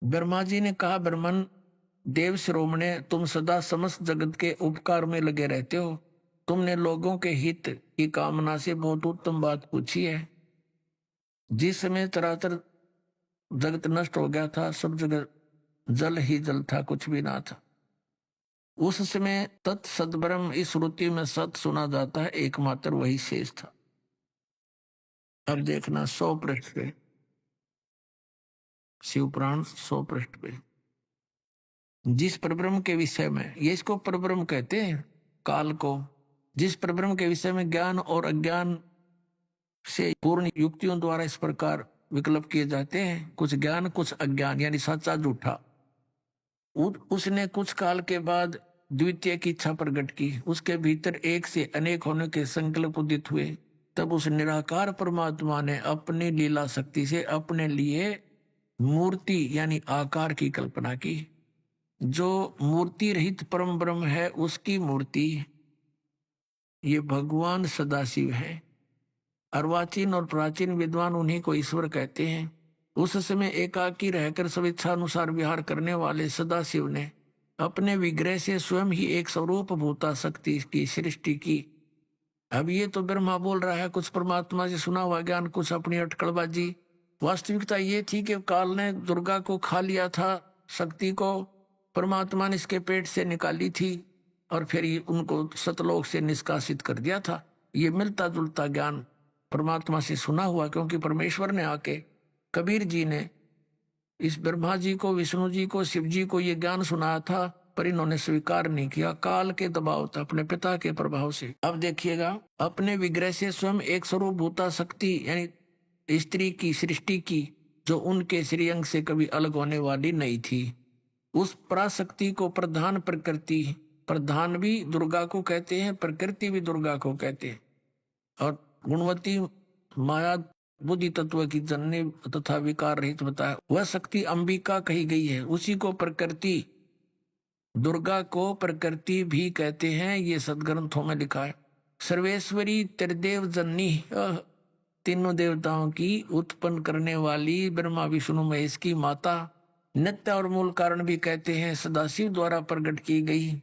ब्रह्मा जी ने कहा, ब्रह्मन देव शिरोमणे, तुम सदा समस्त जगत के उपकार में लगे रहते हो। तुमने लोगों के हित की कामना से बहुत उत्तम बात पूछी है। जिस समय चराचर जगत नष्ट हो गया था, सब जगह जल ही जल था, कुछ भी ना था। उस समय तत् सद्ब्रह्म इस श्रुति में सत सुना जाता है, एकमात्र वही शेष था। अब देखना 100 पृष्ठ पे शिव पुराण 100 पृष्ठ पे जिस परब्रह्म के विषय में, ये इसको परब्रह्म कहते हैं काल को, जिस परब्रह्म के विषय में ज्ञान और अज्ञान से पूर्ण युक्तियों द्वारा इस प्रकार विकल्प किए जाते हैं, कुछ ज्ञान कुछ अज्ञान, यानी सच्चा झूठा। उसने कुछ काल के बाद द्वितीय की इच्छा प्रकट की, उसके भीतर एक से अनेक होने के संकल्प उदित हुए। तब उस निराकार परमात्मा ने अपनी लीला शक्ति से अपने लिए मूर्ति यानी आकार की कल्पना की। जो मूर्ति रहित परम ब्रह्म है उसकी मूर्ति ये भगवान सदाशिव है। अर्वाचीन और प्राचीन विद्वान उन्हीं को ईश्वर कहते हैं। उस समय एकाकी रहकर स्वेच्छानुसार विहार करने वाले सदाशिव ने अपने विग्रह से स्वयं ही एक स्वरूप भूता शक्ति की सृष्टि की। अब ये तो ब्रह्मा बोल रहा है, कुछ परमात्मा से सुना हुआ ज्ञान, कुछ अपनी अटकलबाजी। वास्तविकता ये थी कि काल ने दुर्गा को खा लिया था, शक्ति को परमात्मा ने इसके पेट से निकाली थी और फिर ये उनको सतलोक से निष्कासित कर दिया था। ये मिलता जुलता ज्ञान परमात्मा से सुना हुआ, क्योंकि परमेश्वर ने आके कबीर जी ने इस ब्रह्मा जी को, विष्णु जी को, शिव जी को ये ज्ञान सुनाया था, पर इन्होंने स्वीकार नहीं किया। काल के दबाव था, अपने पिता के प्रभाव से। अब देखिएगा, अपने विग्रह से स्वयं एक स्वरूप भूता शक्ति यानी स्त्री की सृष्टि की, जो उनके श्रीअंग से कभी अलग होने वाली नहीं थी। उस पराशक्ति को प्रधान प्रकृति, प्रधान भी दुर्गा को कहते हैं, प्रकृति भी दुर्गा को कहते हैं, और गुणवती माया बुद्धि तत्व की जननी तथा विकार रहित बताया। वह शक्ति अंबिका कही गई है। उसी को प्रकृति, दुर्गा को प्रकृति भी कहते हैं, ये सदग्रंथों में लिखा है। सर्वेश्वरी त्रिदेव जननी, तीनों देवताओं की उत्पन्न करने वाली, ब्रह्मा विष्णु महेश की माता, नित्य और मूल कारण भी कहते हैं, सदाशिव द्वारा प्रकट की गई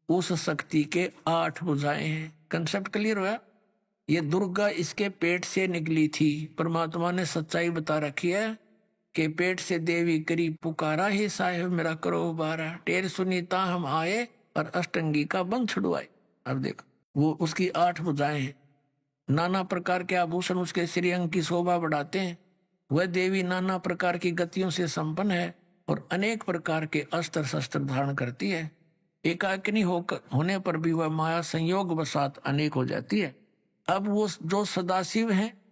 उस शक्ति के 8 भुजाएं हैं। कंसेप्ट क्लियर हुआ? ये दुर्गा इसके पेट से निकली थी। परमात्मा ने सच्चाई बता रखी है कि पेट से देवी करी पुकारा, हे साहेब मेरा करो उबारा, टेर सुनीता हम आए और अष्टंगी का बंध छुड़वाए। अब देखो, वो उसकी 8 भुजाएं हैं। नाना प्रकार के आभूषण उसके श्रीअंग की शोभा बढ़ाते हैं। वह देवी नाना प्रकार की गतियों से संपन्न है और अनेक प्रकार के अस्त्र शस्त्र धारण करती है। एकाकिनी होने पर भी वह माया संयोग वसात अनेक हो जाती है। अब वो जो सदाशिव है,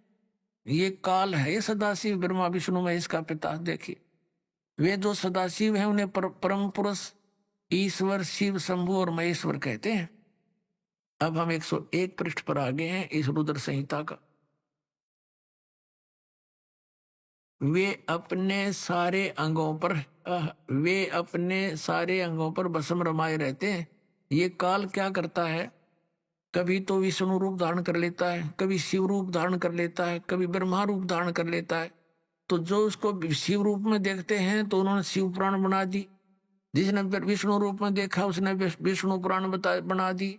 ये काल है, ये सदाशिव ब्रह्मा विष्णु महेश का पिता। देखिए, वे जो सदाशिव हैं उन्हें परम पुरुष ईश्वर शिव शंभु और महेश्वर कहते हैं। अब हम 101 पृष्ठ पर आ गए हैं इस रुद्र संहिता का। वे अपने सारे अंगों पर भस्म रमाए रहते हैं। ये काल क्या करता है? कभी तो विष्णु रूप धारण कर लेता है, कभी शिव रूप धारण कर लेता है, कभी ब्रह्मा रूप धारण कर लेता है। तो जो उसको शिव रूप में देखते हैं तो उन्होंने शिव पुराण बना दी, जिसने विष्णु रूप में देखा उसने विष्णु पुराण बना दी,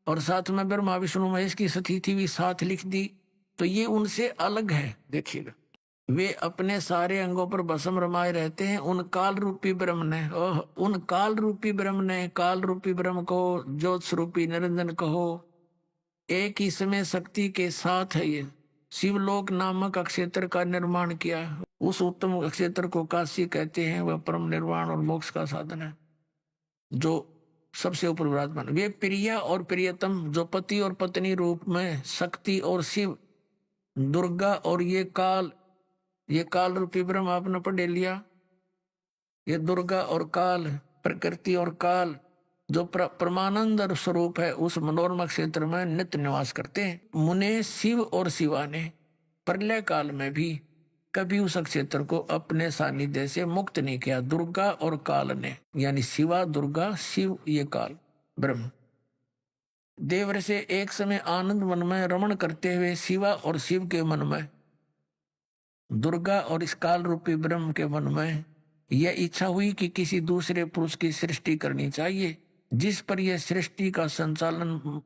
और साथ में ब्रह्मा विष्णु महेश की स्थिति भी साथ लिख दी। तो ये उनसे अलग है। देखिएगा, वे अपने सारे अंगों पर भस्म रमाए रहते हैं। उन काल रूपी ब्रह्म ने काल रूपी ब्रह्म को ज्योत स्वरूपी निरंजन कहो। एक ही समय शक्ति के साथ है ये शिवलोक नामक अक्षेत्र का निर्माण किया। उस उत्तम अक्षेत्र को काशी कहते हैं। वह परम निर्वाण और मोक्ष का साधन है, जो सबसे ऊपर विराजमान। वे प्रिया और प्रियतम, जो पति और पत्नी रूप में शक्ति और शिव, दुर्गा और ये काल रूपी ब्रह्म आपने पढ़ लिया। ये दुर्गा और काल, प्रकृति और काल, जो परमानंद स्वरूप है, उस मनोरमा क्षेत्र में नित्य निवास करते हैं। मुने शिव और शिवा ने प्रलय काल में भी कभी उस क्षेत्र को अपने सानिध्य से मुक्त नहीं किया। दुर्गा और काल ने, यानी शिवा दुर्गा, शिव ये काल ब्रह्म। देवर से एक समय आनंद मन में रमण करते हुए शिवा और शिव के मन में, दुर्गा और इस काल रूपी ब्रह्म के मन में यह इच्छा हुई कि किसी दूसरे पुरुष की सृष्टि करनी चाहिए, जिस पर यह सृष्टि का संचालन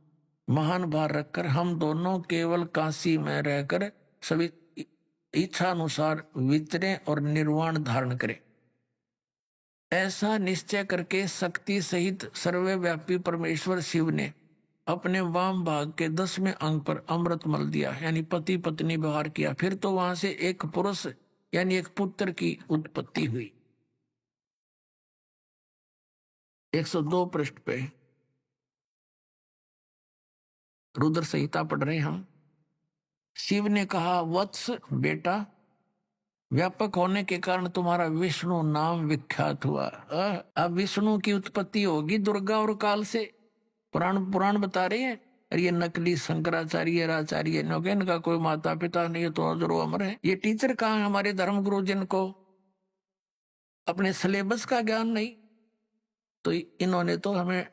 महान भार रखकर हम दोनों केवल काशी में रहकर सभी इच्छा अनुसार विचरे और निर्वाण धारण करें। ऐसा निश्चय करके शक्ति सहित सर्वव्यापी परमेश्वर शिव ने अपने वाम भाग के 10वें अंग पर अमृत मल दिया, यानी पति पत्नी व्यवहार किया। फिर तो वहां से एक पुरुष यानी एक पुत्र की उत्पत्ति हुई। 102 पृष्ठ पे रुद्र संहिता पढ़ रहे हम। शिव ने कहा, वत्स बेटा, व्यापक होने के कारण तुम्हारा विष्णु नाम विख्यात हुआ। अब विष्णु की उत्पत्ति होगी दुर्गा और काल से। पुराण बता रहे हैं। और ये नकली शंकराचार्य आचार्य इनका कोई माता पिता नहीं, तो अजरो अमर है। ये टीचर कहाँ है हमारे धर्म गुरु, जिनको अपने सिलेबस का ज्ञान नहीं। तो इन्होंने तो हमें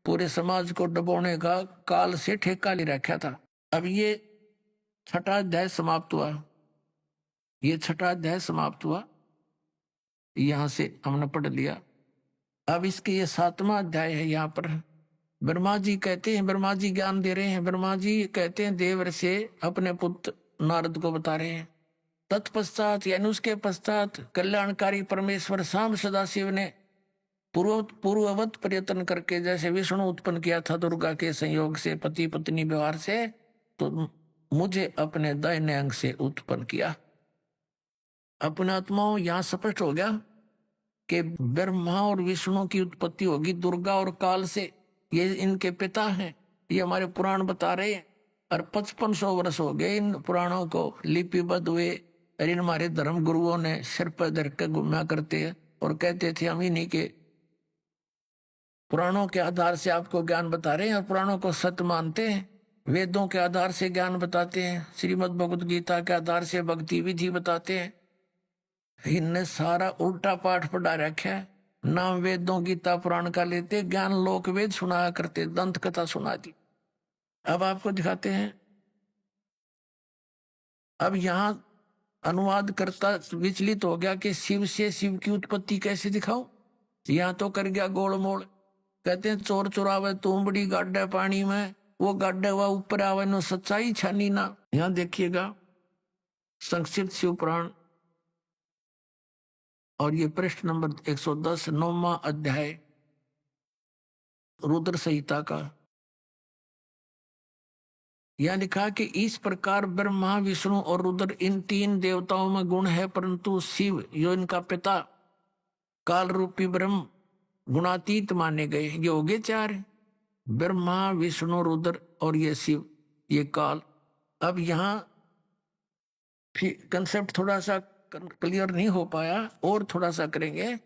पूरे समाज को डबोने का काल से ठेका ले रखा था। अब ये 6ठा अध्याय समाप्त हुआ। यहां से हमने पढ़ लिया। अब इसके ये 7वां अध्याय है। यहाँ पर ब्रह्मा जी कहते हैं, ब्रह्मा जी ज्ञान दे रहे हैं। ब्रह्मा जी कहते हैं देवर से अपने पुत्र नारद को बता रहे हैं। तत्पश्चात यानी उसके पश्चात कल्याणकारी परमेश्वर शाम सदाशिव ने पूर्ववत प्रयत्न करके, जैसे विष्णु उत्पन्न किया था दुर्गा के संयोग से, पति पत्नी व्यवहार से, तो मुझे अपने दाहिने अंग से उत्पन्न किया। अपने आत्माओं यहाँ स्पष्ट हो गया कि ब्रह्मा और विष्णु की उत्पत्ति होगी दुर्गा और काल से। ये इनके पिता हैं, ये हमारे पुराण बता रहे हैं। और 5500 वर्ष हो गए इन पुराणों को लिपिबद्ध हुए। और इन हमारे धर्म गुरुओं ने सिर पर धर के घूमा करते हैं और कहते थे हम इन्हीं के पुराणों के आधार से आपको ज्ञान बता रहे हैं और पुराणों को सत्य मानते हैं। वेदों के आधार से ज्ञान बताते हैं, श्रीमद् भगवद गीता के आधार से भक्ति विधि बताते हैं। इनने सारा उल्टा पाठ पढ़ा रखा है। नाम वेदों गीता पुराण का लेते, ज्ञान लोक वेद सुनाया करते, दंत कथा सुना दी। अब आपको दिखाते हैं। अब यहां अनुवाद करता विचलित हो गया कि शिव से शिव की उत्पत्ति कैसे दिखाओ। यहां तो कर गया गोल मोड़। कहते हैं चोर चुरावे तुमबड़ी गाड्डे पानी में, वो गाड्डे हुआ ऊपर आवे नो सच्चाई छानी ना। यहां देखिएगा संक्षिप्त शिव पुराण और ये पृष्ठ नंबर 110 9वां अध्याय रुद्र संहिता का। यह लिखा कि इस प्रकार ब्रह्मा विष्णु और रुद्र इन तीन देवताओं में गुण है, परंतु शिव जो इनका पिता काल रूपी ब्रह्म गुणातीत माने गए। ये हो गए चार, ब्रह्मा विष्णु रुद्र और ये शिव, ये काल। अब यहाँ कंसेप्ट थोड़ा सा क्लियर नहीं हो पाया, और थोड़ा सा करेंगे।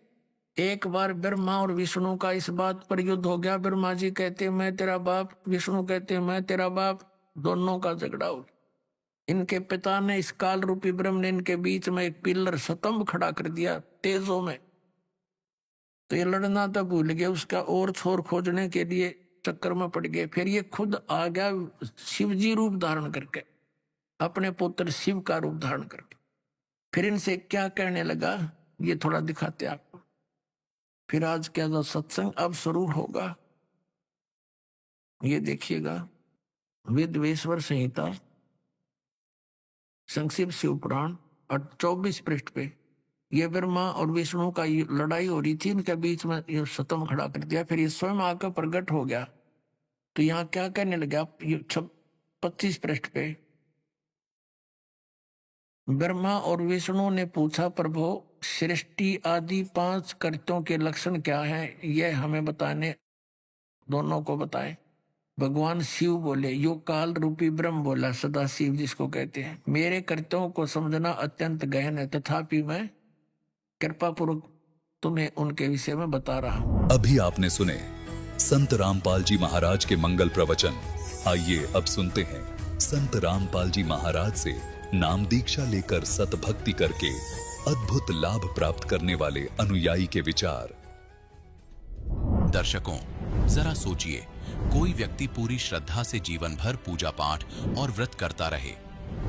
एक बार ब्रह्मा और विष्णु का इस बात पर युद्ध हो गया। ब्रह्मा जी कहते मैं तेरा बाप, विष्णु कहते मैं तेरा बाप, दोनों का झगड़ा हो। इनके पिता ने, इस काल रूपी ब्रह्म ने इनके बीच में एक पिलर स्तंभ खड़ा कर दिया तेजों में। तो ये लड़ना तो भूल गए, उसका और छोर खोजने के लिए चक्कर में पड़ गए। फिर ये खुद आ गया शिवजी रूप धारण करके, अपने पुत्र शिव का रूप धारण करके। फिर इनसे क्या कहने लगा ये थोड़ा दिखाते आपको। फिर आज क्या जो सत्संग अब शुरू होगा, ये देखिएगा। वेदवेश्वर संहिता संक्षिप्त शिव पुराण और 24 पृष्ठ पे ये ब्रह्मा और विष्णु का ये लड़ाई हो रही थी, इनके बीच में ये स्तंभ खड़ा कर दिया। फिर ये स्वयं आकर प्रकट हो गया। तो यहाँ क्या कहने लगा, ये 25 पृष्ठ पे ब्रह्मा और विष्णु ने पूछा प्रभु सृष्टि आदि 5 कृत्यों के लक्षण क्या हैं, यह हमें बताने, दोनों को बताएं। भगवान शिव बोले, यो काल रूपी ब्रह्म बोला, सदा शिव जिसको कहते हैं, मेरे कृत्यों को समझना अत्यंत गहन है, तथापि मैं कृपा पूर्वक तुम्हें उनके विषय में बता रहा हूं। अभी आपने सुने संत रामपाल जी महाराज के मंगल प्रवचन। आइए अब सुनते हैं संत रामपाल जी महाराज से नाम दीक्षा लेकर सतभक्ति करके अद्भुत लाभ प्राप्त करने वाले अनुयायी के विचार। दर्शकों, जरा सोचिए, कोई व्यक्ति पूरी श्रद्धा से जीवन भर पूजा पाठ और व्रत करता रहे,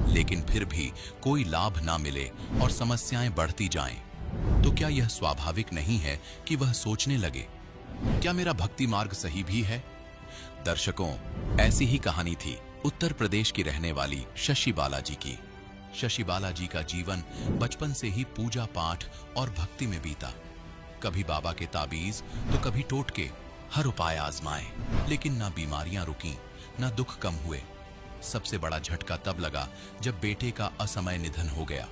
लेकिन फिर भी कोई लाभ ना मिले और समस्याएं बढ़ती जाएं, तो क्या यह स्वाभाविक नहीं है कि वह सोचने लगे, क्या मेरा भक्ति मार्ग सही भी है? दर्शकों, ऐसी ही कहानी थी उत्तर प्रदेश की रहने वाली शशि बालाजी की। शशि बालाजी का जीवन बचपन से ही पूजा पाठ और भक्ति में बीता। कभी बाबा के ताबीज तो कभी टोटके, हर उपाय आजमाए, लेकिन ना बीमारियां रुकी, ना दुख कम हुए। सबसे बड़ा झटका तब लगा जब बेटे का असमय निधन हो गया।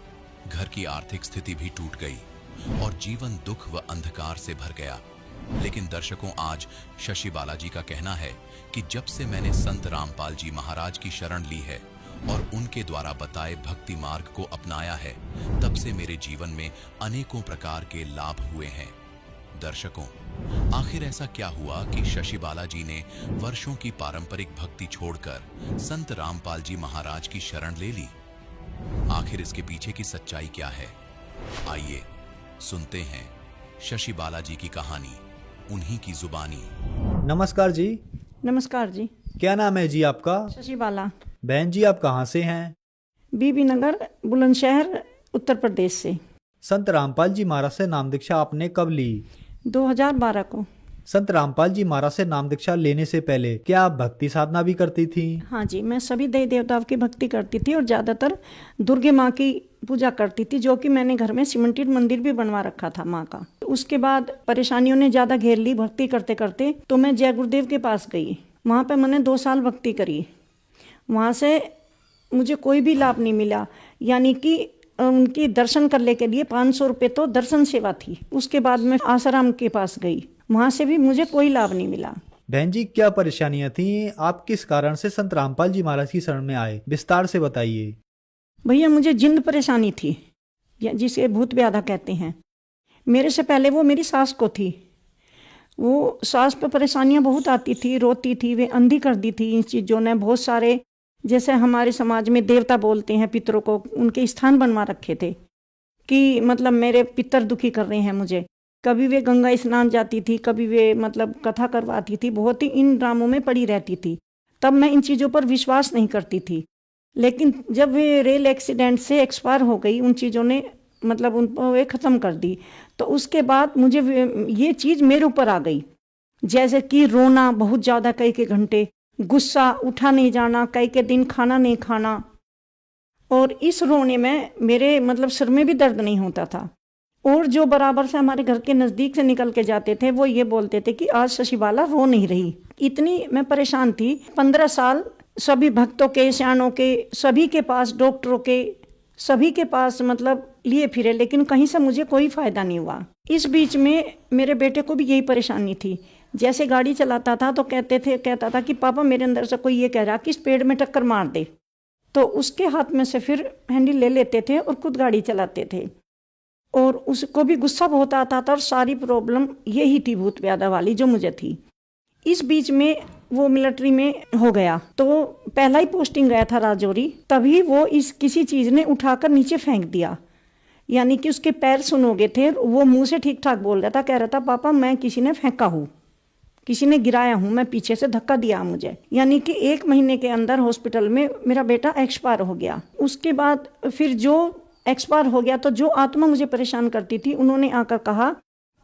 घर की आर्थिक स्थिति भी टूट गई और जीवन दुख व अंधकार से भर गया। लेकिन दर्शकों, आज शशि बालाजी का कहना है कि जब से मैंने संत रामपाल जी महाराज की शरण ली है और उनके द्वारा बताए भक्ति मार्ग को अपनाया है, तब से मेरे जीवन में अनेकों प्रकार के लाभ हुए हैं। दर्शकों, आखिर ऐसा क्या हुआ कि शशि बालाजी ने वर्षों की पारंपरिक भक्ति छोड़कर संत रामपाल जी महाराज की शरण ले ली? आखिर इसके पीछे की सच्चाई क्या है? आइए सुनते हैं शशि बालाजी की कहानी, उन्हीं की जुबानी। नमस्कार जी। नमस्कार जी। क्या नाम है जी आपका? शशि बाला। बहन जी, आप कहाँ से हैं? बीबी नगर, बुलंदशहर, उत्तर प्रदेश से। संत रामपाल जी महाराज से नाम दीक्षा आपने कब ली? 2012 को। संत रामपाल जी महाराज से नाम दीक्षा लेने से पहले क्या आप भक्ति साधना भी करती थी? हाँ जी, मैं सभी देवी देवताओं की भक्ति करती थी और ज़्यादातर दुर्गे माँ की पूजा करती थी, जो कि मैंने घर में सीमेंटेड मंदिर भी बनवा रखा था माँ का। उसके बाद परेशानियों ने ज़्यादा घेर ली भक्ति करते करते, तो मैं जय गुरुदेव के पास गई। वहाँ पर मैंने 2 साल भक्ति करी। वहाँ से मुझे कोई भी लाभ नहीं मिला, यानी कि उनकी दर्शन करने के लिए 500 रुपये तो दर्शन सेवा थी। उसके बाद मैं आसाराम के पास गई, वहाँ से भी मुझे कोई लाभ नहीं मिला। बहन जी, क्या परेशानियां थी? आप किस कारण से संत रामपाल जी महाराज की शरण में आए, विस्तार से बताइए। भैया, मुझे जिंद परेशानी थी, जिसे भूत व्याधा कहते हैं। मेरे से पहले वो मेरी सास को थी। वो सास पे परेशानियां बहुत आती थी, रोती थी, वे अंधी कर दी थी इन चीज़ों ने। बहुत सारे जैसे हमारे समाज में देवता बोलते हैं पितरों को, उनके स्थान बनवा रखे थे कि मतलब मेरे पितर दुखी कर रहे हैं मुझे। कभी वे गंगा स्नान जाती थी, कभी वे मतलब कथा करवाती थी, बहुत ही इन ड्रामों में पड़ी रहती थी। तब मैं इन चीज़ों पर विश्वास नहीं करती थी, लेकिन जब वे रेल एक्सीडेंट से एक्सपायर हो गई, उन चीज़ों ने मतलब उनको वे ख़त्म कर दी। तो उसके बाद मुझे ये चीज़ मेरे ऊपर आ गई, जैसे कि रोना बहुत ज़्यादा, कई के घंटे, गुस्सा, उठा नहीं जाना, कई के दिन खाना नहीं खाना। और इस रोने में मेरे मतलब सिर में भी दर्द नहीं होता था। और जो बराबर से हमारे घर के नज़दीक से निकल के जाते थे वो ये बोलते थे कि आज शशिबाला रो नहीं रही। इतनी मैं परेशान थी। 15 साल सभी भक्तों के, सयानों के, सभी के पास, डॉक्टरों के, सभी के पास मतलब लिए फिरे, लेकिन कहीं से मुझे कोई फ़ायदा नहीं हुआ। इस बीच में मेरे बेटे को भी यही परेशानी थी। जैसे गाड़ी चलाता था तो कहता था कि पापा मेरे अंदर से कोई ये कह रहा कि इस पेड़ में टक्कर मार दे। तो उसके हाथ में से फिर हैंडल ले लेते थे और खुद गाड़ी चलाते थे। और उसको भी गुस्सा बहुत आता था। और सारी प्रॉब्लम यही थी भूत व्याधा वाली जो मुझे थी। इस बीच में वो मिलिट्री में हो गया, तो पहला ही पोस्टिंग गया था राजौरी, तभी वो इस किसी चीज़ ने उठाकर नीचे फेंक दिया। यानी कि उसके पैर सुनोगे थे, वो मुंह से ठीक ठाक बोल रहा था, कह रहा था पापा मैं किसी ने फेंका हूँ, किसी ने गिराया हूँ, मैं पीछे से धक्का दिया मुझे। यानी कि 1 महीने के अंदर हॉस्पिटल में मेरा बेटा एक्सपायर हो गया। उसके बाद फिर जो एक्सपायर हो गया तो जो आत्मा मुझे परेशान करती थी उन्होंने आकर कहा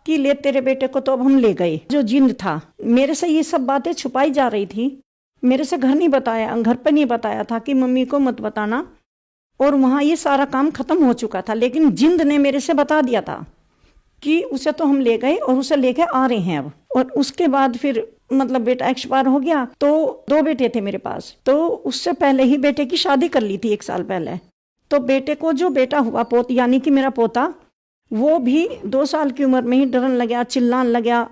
कि ले तेरे बेटे को तो अब हम ले गए। जो जिन्न था, मेरे से ये सब बातें छुपाई जा रही थी, मेरे से घर नहीं बताया, घर पे नहीं बताया था कि मम्मी को मत बताना। और वहाँ ये सारा काम खत्म हो चुका था, लेकिन जिंद ने मेरे से बता दिया था कि उसे तो हम ले गए और उसे लेके आ रहे हैं अब। और उसके बाद फिर मतलब बेटा एक्सपायर हो गया। तो 2 बेटे थे मेरे पास, तो उससे पहले ही बेटे की शादी कर ली थी 1 साल पहले। तो बेटे को जो बेटा हुआ, पोत यानी कि मेरा पोता, वो भी 2 साल की उम्र में ही डरन लगा, चिल्लाने लगा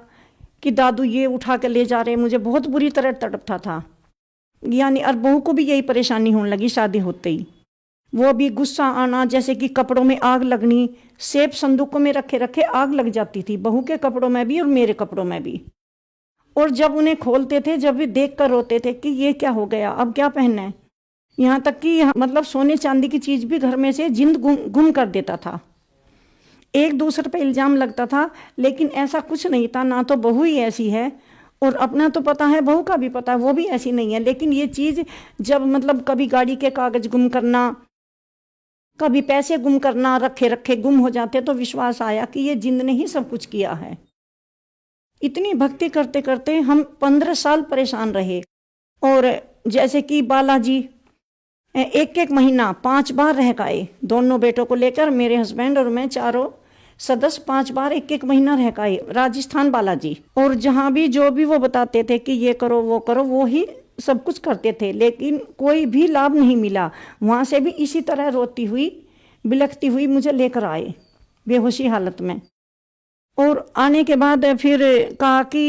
कि दादू ये उठा के ले जा रहे। मुझे बहुत बुरी तरह तड़पता था। यानी और बहू को भी यही परेशानी होने लगी शादी होते ही। वो भी गुस्सा आना, जैसे कि कपड़ों में आग लगनी, सेब संदूकों में रखे रखे आग लग जाती थी, बहू के कपड़ों में भी और मेरे कपड़ों में भी। और जब उन्हें खोलते थे, जब भी देख कर रोते थे कि ये क्या हो गया, अब क्या पहनना है। यहाँ तक कि मतलब सोने चांदी की चीज़ भी घर में से जिंद गुम कर देता था। एक दूसरे पे इल्ज़ाम लगता था, लेकिन ऐसा कुछ नहीं था। ना तो बहू ही ऐसी है, और अपना तो पता है, बहू का भी पता है वो भी ऐसी नहीं है। लेकिन ये चीज़ जब मतलब कभी गाड़ी के कागज़ गुम करना, कभी पैसे गुम करना, रखे रखे गुम हो जाते, तो विश्वास आया कि ये जिंद ने ही सब कुछ किया है। इतनी भक्ति करते करते हम 15 साल परेशान रहे। और जैसे कि बालाजी 1 महीना 5 बार रह गए, दोनों बेटों को लेकर, मेरे हस्बैंड और मैं, चारों सदस्य 5 बार 1 महीना रह गए राजस्थान बालाजी। और जहाँ भी जो भी वो बताते थे कि ये करो वो करो, वो ही सब कुछ करते थे, लेकिन कोई भी लाभ नहीं मिला। वहाँ से भी इसी तरह रोती हुई, बिलखती हुई मुझे लेकर आए बेहोशी हालत में। और आने के बाद फिर कहा कि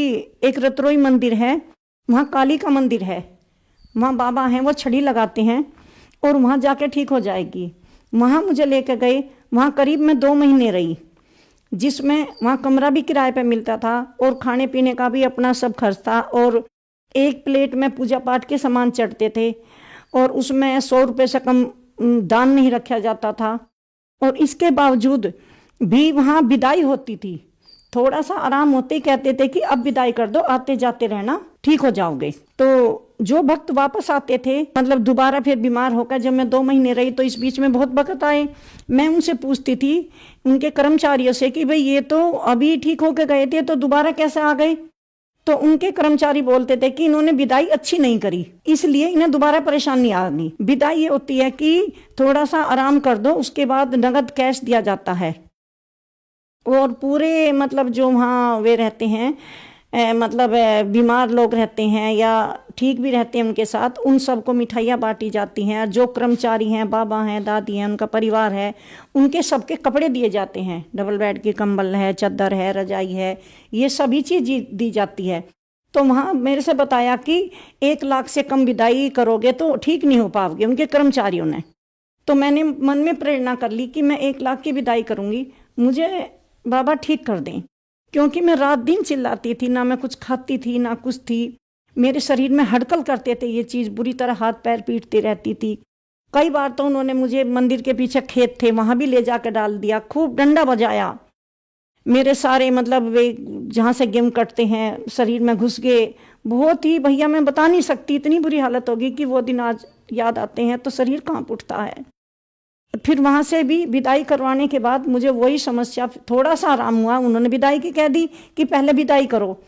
एक रतरोई मंदिर है, वहाँ काली का मंदिर है, वहाँ बाबा हैं, वो छड़ी लगाते हैं और वहाँ जाके ठीक हो जाएगी। वहाँ मुझे लेकर गए। वहाँ करीब मैं 2 महीने रही, जिसमें वहाँ कमरा भी किराए पे मिलता था और खाने पीने का भी अपना सब खर्च था। और 1 प्लेट में पूजा पाठ के सामान चढ़ते थे और उसमें 100 रुपये से कम दान नहीं रखा जाता था। और इसके बावजूद भी वहाँ विदाई होती थी, थोड़ा सा आराम होते ही कहते थे कि अब विदाई कर दो, आते जाते रहना, ठीक हो जाओगे। तो जो भक्त वापस आते थे, मतलब दोबारा फिर बीमार होकर, जब मैं 2 महीने रही तो इस बीच में बहुत भक्त आए। मैं उनसे पूछती थी, उनके कर्मचारियों से, कि भाई ये तो अभी ठीक होकर गए थे, तो दोबारा कैसे आ गए। तो उनके कर्मचारी बोलते थे कि इन्होंने विदाई अच्छी नहीं करी, इसलिए इन्हें दोबारा परेशानी आ गई। विदाई ये होती है कि थोड़ा सा आराम कर दो, उसके बाद नगद कैश दिया जाता है। और पूरे मतलब जो वहाँ वे रहते हैं, मतलब बीमार लोग रहते हैं या ठीक भी रहते हैं, उनके साथ उन सबको मिठाइयाँ बांटी जाती हैं। जो कर्मचारी हैं, बाबा हैं, दादी हैं, उनका परिवार है, उनके सबके कपड़े दिए जाते हैं। डबल बेड की कंबल है, चादर है, रजाई है, ये सभी चीज़ दी जाती है। तो वहाँ मेरे से बताया कि 1 लाख से कम विदाई करोगे तो ठीक नहीं हो पाओगे, उनके कर्मचारियों ने। तो मैंने मन में प्रेरणा कर ली कि मैं 1 लाख की विदाई करूँगी, मुझे बाबा ठीक कर दें, क्योंकि मैं रात दिन चिल्लाती थी, ना मैं कुछ खाती थी ना कुछ थी। मेरे शरीर में हड़कल करते थे ये चीज़, बुरी तरह हाथ पैर पीटती रहती थी। कई बार तो उन्होंने मुझे मंदिर के पीछे खेत थे वहाँ भी ले जाकर डाल दिया, खूब डंडा बजाया। मेरे सारे मतलब वे जहाँ से गेहूं कटते हैं शरीर में घुस गए। बहुत ही भैया मैं बता नहीं सकती, इतनी बुरी हालत होगी कि वो दिन आज याद आते हैं तो शरीर कांप उठता है। फिर वहाँ से भी विदाई करवाने के बाद मुझे वही समस्या, थोड़ा सा आराम हुआ। उन्होंने विदाई की कह दी कि पहले विदाई करो,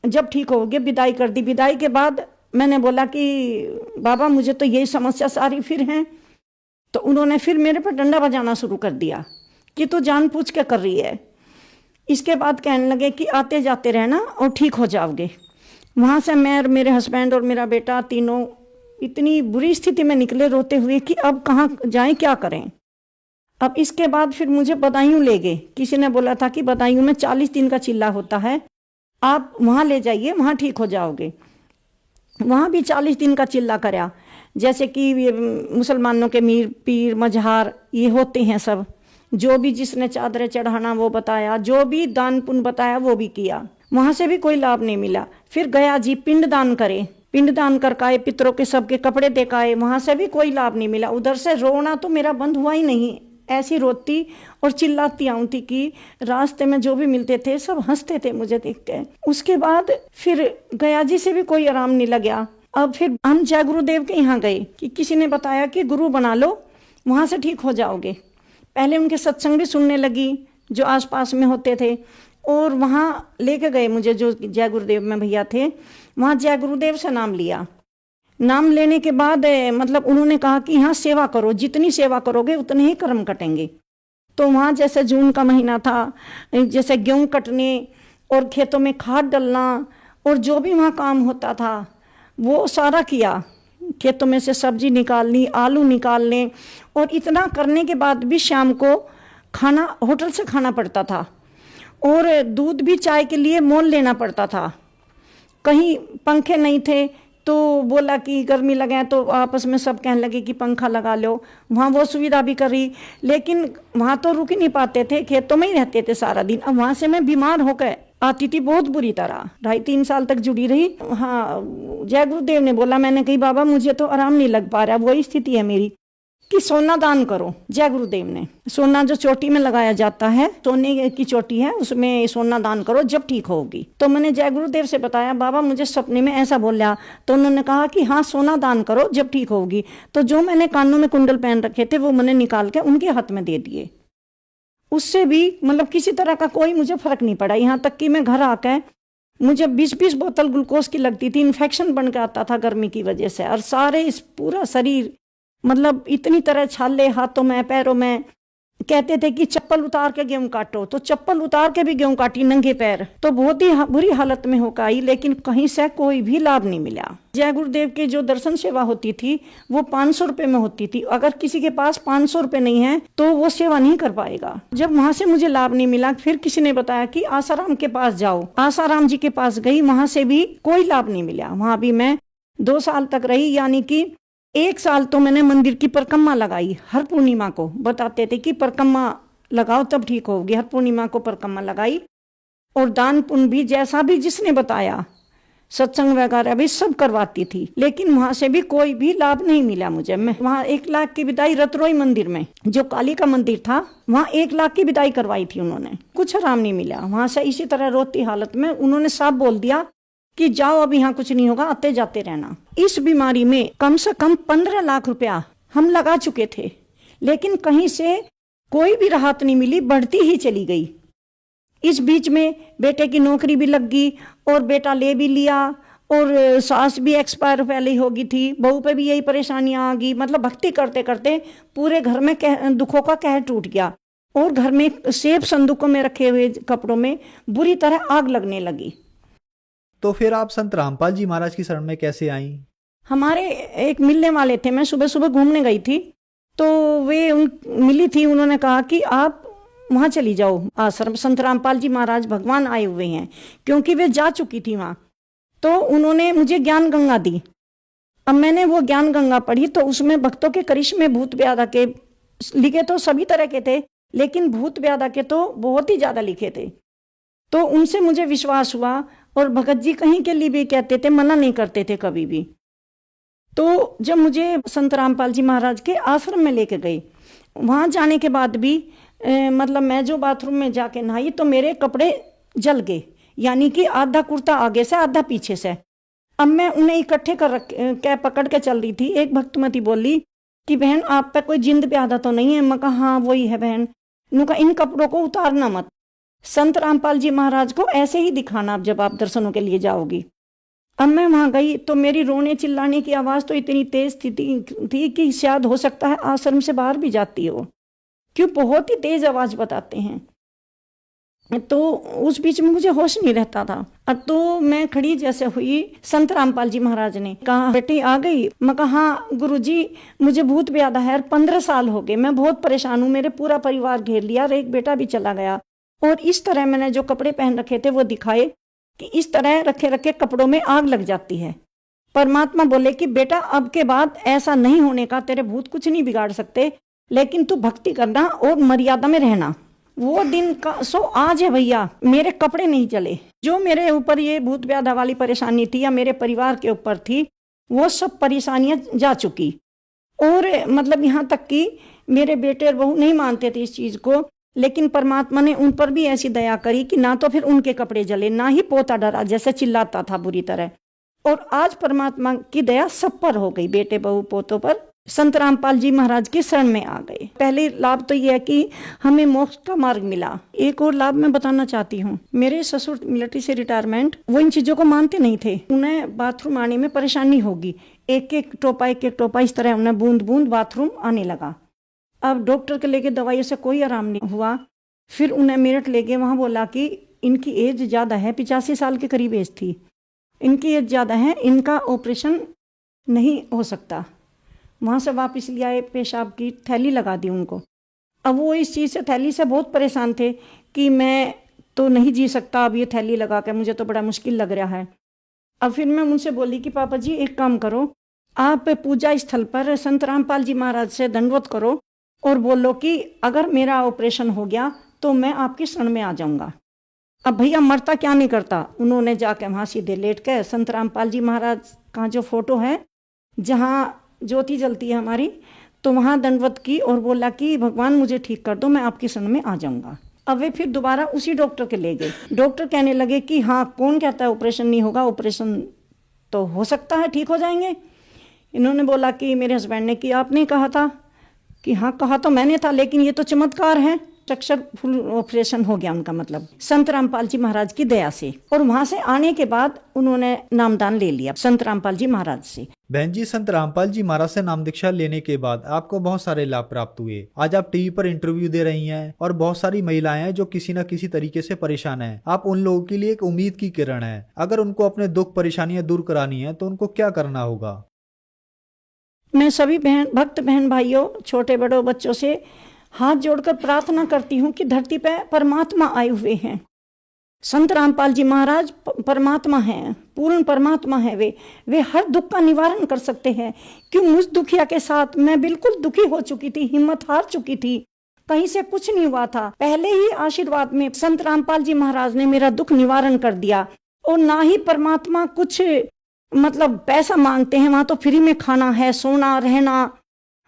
जब ठीक होगे। विदाई कर दी। विदाई के बाद मैंने बोला कि बाबा मुझे तो यही समस्या सारी फिर हैं। तो उन्होंने फिर मेरे पर डंडा बजाना शुरू कर दिया कि तू जानबूझ के कर रही है। इसके बाद कहने लगे कि आते जाते रहना और ठीक हो जाओगे। वहाँ से मैं और मेरे हस्बैंड और मेरा बेटा तीनों इतनी बुरी स्थिति में निकले रोते हुए कि अब कहाँ जाएं, क्या करें। अब इसके बाद फिर मुझे बदायूं ले गए। किसी ने बोला था कि बदायूं में 40 दिन का चिल्ला होता है, आप वहाँ ले जाइए, वहाँ ठीक हो जाओगे। वहाँ भी 40 दिन का चिल्ला कराया। जैसे कि मुसलमानों के मीर पीर मजहार ये होते हैं सब, जो भी जिसने चादरें चढ़ाना वो बताया, जो भी दान पुण्य बताया वो भी किया। वहाँ से भी कोई लाभ नहीं मिला। फिर गया जी पिंड दान करे, पिंड दान कर आए, पितरों के सबके कपड़े देखाए, वहाँ से भी कोई लाभ नहीं मिला। उधर से रोना तो मेरा बंद हुआ ही नहीं, ऐसी रोती और चिल्लाती आऊँ थी कि रास्ते में जो भी मिलते थे सब हंसते थे मुझे देख के। उसके बाद फिर गया जी से भी कोई आराम नहीं लगा। अब फिर हम जय गुरुदेव के यहाँ गए कि किसी ने बताया कि गुरु बना लो, वहाँ से ठीक हो जाओगे। पहले उनके सत्संग भी सुनने लगी जो आसपास में होते थे, और वहाँ लेके गए मुझे जो जय गुरुदेव में भैया थे। वहाँ जय गुरुदेव से नाम लिया। नाम लेने के बाद मतलब उन्होंने कहा कि यहाँ सेवा करो, जितनी सेवा करोगे उतने ही कर्म कटेंगे। तो वहाँ जैसे जून का महीना था, जैसे गेहूँ कटने और खेतों में खाद डालना और जो भी वहाँ काम होता था वो सारा किया। खेतों में से सब्जी निकालनी, आलू निकालने, और इतना करने के बाद भी शाम को खाना होटल से खाना पड़ता था, और दूध भी चाय के लिए मोल लेना पड़ता था। कहीं पंखे नहीं थे तो बोला कि गर्मी लगे, तो आपस में सब कहने लगे कि पंखा लगा लो। वहाँ वो सुविधा भी करी, लेकिन वहाँ तो रुक ही नहीं पाते थे, खेतों में ही रहते थे सारा दिन। अब वहाँ से मैं बीमार होकर आती थी बहुत बुरी तरह, 2.5-3 साल तक जुड़ी रही। हाँ, जय गुरुदेव ने बोला, मैंने कही बाबा मुझे तो आराम नहीं लग पा रहा, वही स्थिति है मेरी, कि सोना दान करो। जय गुरुदेव ने सोना जो चोटी में लगाया जाता है, सोने की चोटी है, उसमें सोना दान करो जब ठीक होगी। तो मैंने जय गुरुदेव से बताया, बाबा मुझे सपने में ऐसा बोला। तो उन्होंने कहा कि हाँ सोना दान करो जब ठीक होगी। तो जो मैंने कानों में कुंडल पहन रखे थे वो मैंने निकाल के उनके हाथ में दे दिए। उससे भी मतलब किसी तरह का कोई मुझे फर्क नहीं पड़ा। यहाँ तक कि मैं घर आकर मुझे 20-20 बोतल ग्लूकोज की लगती थी, इन्फेक्शन बन के आता था गर्मी की वजह से, और सारे इस पूरा शरीर मतलब इतनी तरह छाले हाथों में पैरों में। कहते थे कि चप्पल उतार के गेहूं काटो, तो चप्पल उतार के भी गेहूं काटी नंगे पैर। तो बहुत ही बुरी हालत में होकर आई, लेकिन कहीं से कोई भी लाभ नहीं मिला। जय गुरुदेव की जो दर्शन सेवा होती थी वो 500 रुपए में होती थी। अगर किसी के पास 500 रुपए नहीं है तो वो सेवा नहीं कर पाएगा। जब वहां से मुझे लाभ नहीं मिला, फिर किसी ने बताया कि आसाराम के पास जाओ। आसाराम जी के पास गई, वहां से भी कोई लाभ नहीं मिला। वहां भी मैं 2 साल तक रही, यानी कि 1 साल तो मैंने मंदिर की परिक्रमा लगाई। हर पूर्णिमा को बताते थे कि परिक्रमा लगाओ तब ठीक होगी। हर पूर्णिमा को परिक्रमा लगाई, और दान पुण्य भी जैसा भी जिसने बताया, सत्संग वगैरह भी सब करवाती थी। लेकिन वहां से भी कोई भी लाभ नहीं मिला मुझे। मैं वहां 1 लाख की विदाई रतरोई मंदिर में, जो काली का मंदिर था, वहां 1 लाख की विदाई करवाई थी उन्होंने। कुछ आराम नहीं मिला। वहां से इसी तरह रोती हालत में उन्होंने साफ बोल दिया कि जाओ अब यहाँ कुछ नहीं होगा, आते जाते रहना। इस बीमारी में कम से कम 15 लाख रुपया हम लगा चुके थे, लेकिन कहीं से कोई भी राहत नहीं मिली, बढ़ती ही चली गई। इस बीच में बेटे की नौकरी भी लग गई, और बेटा ले भी लिया, और सास भी एक्सपायर पहले ही हो गई थी। बहू पे भी यही परेशानियां आ गई। मतलब भक्ति करते करते पूरे घर में दुखों का कहर टूट गया, और घर में सेब संदूकों में रखे हुए कपड़ों में बुरी तरह आग लगने लगी। तो फिर आप संत रामपाल जी महाराज की शरण में कैसे आई? हमारे एक मिलने वाले थे, मैं सुबह सुबह घूमने गई थी, तो वे मिली थी। उन्होंने कहा कि आप वहाँ चली जाओ आश्रम, संत रामपाल जी महाराज भगवान आए हुए हैं, क्योंकि वे जा चुकी थी वहाँ। तो उन्होंने मुझे ज्ञान गंगा दी। अब मैंने वो ज्ञान गंगा पढ़ी, तो उसमें भक्तों के करिश्मे भूत व्याधा के लिखे तो सभी तरह के थे, लेकिन भूत व्याधा के तो बहुत ही ज्यादा लिखे थे। तो उनसे मुझे विश्वास हुआ, और भगत जी कहीं के लिए भी कहते थे, मना नहीं करते थे कभी भी। तो जब मुझे संत रामपाल जी महाराज के आश्रम में लेके गए, वहाँ जाने के बाद भी मतलब मैं जो बाथरूम में जाके नहाई तो मेरे कपड़े जल गए, यानी कि आधा कुर्ता आगे से आधा पीछे से। अब मैं उन्हें इकट्ठे कर पकड़ के चल रही थी। एक भक्तमती बोली कि बहन आप पे कोई जिंद प्यादा तो नहीं है? मैं कहा हाँ वही है बहन। उन्होंने कहा इन कपड़ों को उतारना मत, संत रामपाल जी महाराज को ऐसे ही दिखाना अब जब आप दर्शनों के लिए जाओगी। अब मैं वहां गई तो मेरी रोने चिल्लाने की आवाज तो इतनी तेज थी कि शायद हो सकता है आश्रम से बाहर भी जाती हो, क्यों बहुत ही तेज आवाज बताते हैं। तो उस बीच में मुझे होश नहीं रहता था। अब तो मैं खड़ी जैसे हुई, संत रामपाल जी महाराज ने कहा बेटी आ गई? मैं कहा हाँ गुरुजी, मुझे भूत व्याधा है, 15 साल हो गए, मैं बहुत परेशान हूँ, मेरे पूरा परिवार घेर लिया और एक बेटा भी चला गया। और इस तरह मैंने जो कपड़े पहन रखे थे वो दिखाए कि इस तरह रखे रखे कपड़ों में आग लग जाती है। परमात्मा बोले कि बेटा अब के बाद ऐसा नहीं होने का, तेरे भूत कुछ नहीं बिगाड़ सकते, लेकिन तू भक्ति करना और मर्यादा में रहना। वो दिन का सो आज है भैया, मेरे कपड़े नहीं चले। जो मेरे ऊपर ये भूत व्याधा वाली परेशानी थी या मेरे परिवार के ऊपर थी, वो सब परेशानियां जा चुकी। और मतलब यहाँ तक कि मेरे बेटे और बहू नहीं मानते थे इस चीज को, लेकिन परमात्मा ने उन पर भी ऐसी दया करी कि ना तो फिर उनके कपड़े जले, ना ही पोता डरा जैसे चिल्लाता था बुरी तरह। और आज परमात्मा की दया सब पर हो गई, बेटे बहू पोतों पर। संत रामपाल जी महाराज की शरण में आ गए। पहले लाभ तो यह है कि हमें मोक्ष का मार्ग मिला। एक और लाभ मैं बताना चाहती हूँ। मेरे ससुर मिलिट्री से रिटायरमेंट, वो इन चीजों को मानते नहीं थे। उन्हें बाथरूम आने में परेशानी होगी, एक एक टोपा इस तरह उन्हें बूंद बूंद बाथरूम आने लगा। अब डॉक्टर के लेके दवाइयों से कोई आराम नहीं हुआ। फिर उन्हें मेरठ ले गए, वहाँ बोला कि इनकी एज ज़्यादा है, 85 साल के करीब एज थी, इनकी एज ज़्यादा है, इनका ऑपरेशन नहीं हो सकता। वहाँ से वापस ले आए, पेशाब की थैली लगा दी उनको। अब वो इस चीज़ से, थैली से बहुत परेशान थे कि मैं तो नहीं जी सकता अब ये थैली लगा कर, मुझे तो बड़ा मुश्किल लग रहा है। अब फिर मैं उनसे बोली कि पापा जी एक काम करो, आप पूजा स्थल पर संत रामपाल जी महाराज से दंडवत करो और बोलो कि अगर मेरा ऑपरेशन हो गया तो मैं आपकी शरण में आ जाऊंगा। अब भैया मरता क्या नहीं करता। उन्होंने जाके वहाँ सीधे लेट के संत रामपाल जी महाराज का जो फोटो है जहाँ ज्योति जलती है हमारी, तो वहाँ दंडवत की और बोला कि भगवान मुझे ठीक कर दो, मैं आपकी शरण में आ जाऊंगा। अब वे फिर दोबारा उसी डॉक्टर के ले गए। डॉक्टर कहने लगे कि हाँ कौन कहता है ऑपरेशन नहीं होगा, ऑपरेशन तो हो सकता है, ठीक हो जाएंगे। इन्होंने बोला कि मेरे हस्बैंड ने कि आपने कहा था, कि हाँ कहा तो मैंने था, लेकिन ये तो चमत्कार है, सक्सेसफुल ऑपरेशन हो गया उनका, मतलब संत रामपाल जी महाराज की दया से। और वहां से आने के बाद उन्होंने नामदान ले लिया संत रामपाल जी महाराज से। बहन जी, संत रामपाल जी महाराज से नाम दीक्षा लेने के बाद आपको बहुत सारे लाभ प्राप्त हुए। आज आप टीवी पर इंटरव्यू दे रही हैं और बहुत सारी महिलाएं हैं जो किसी न किसी तरीके से परेशान हैं। आप उन लोगों के लिए एक उम्मीद की किरण है। अगर उनको अपने दुख परेशानियां दूर करानी है तो उनको क्या करना होगा? मैं सभी भक्त बहन भाइयों, छोटे बड़ों बच्चों से हाथ जोड़कर प्रार्थना करती हूँ कि धरती पे परमात्मा आए हुए हैं। संत रामपाल जी महाराज परमात्मा हैं, पूर्ण परमात्मा है। वे हर दुख का निवारण कर सकते हैं। क्यों मुझ दुखिया के साथ मैं बिल्कुल दुखी हो चुकी थी, हिम्मत हार चुकी थी, कहीं से कुछ नहीं हुआ था। पहले ही आशीर्वाद में संत रामपाल जी महाराज ने मेरा दुख निवारण कर दिया। और ना ही परमात्मा कुछ मतलब पैसा मांगते हैं, वहां तो फ्री में खाना है, सोना, रहना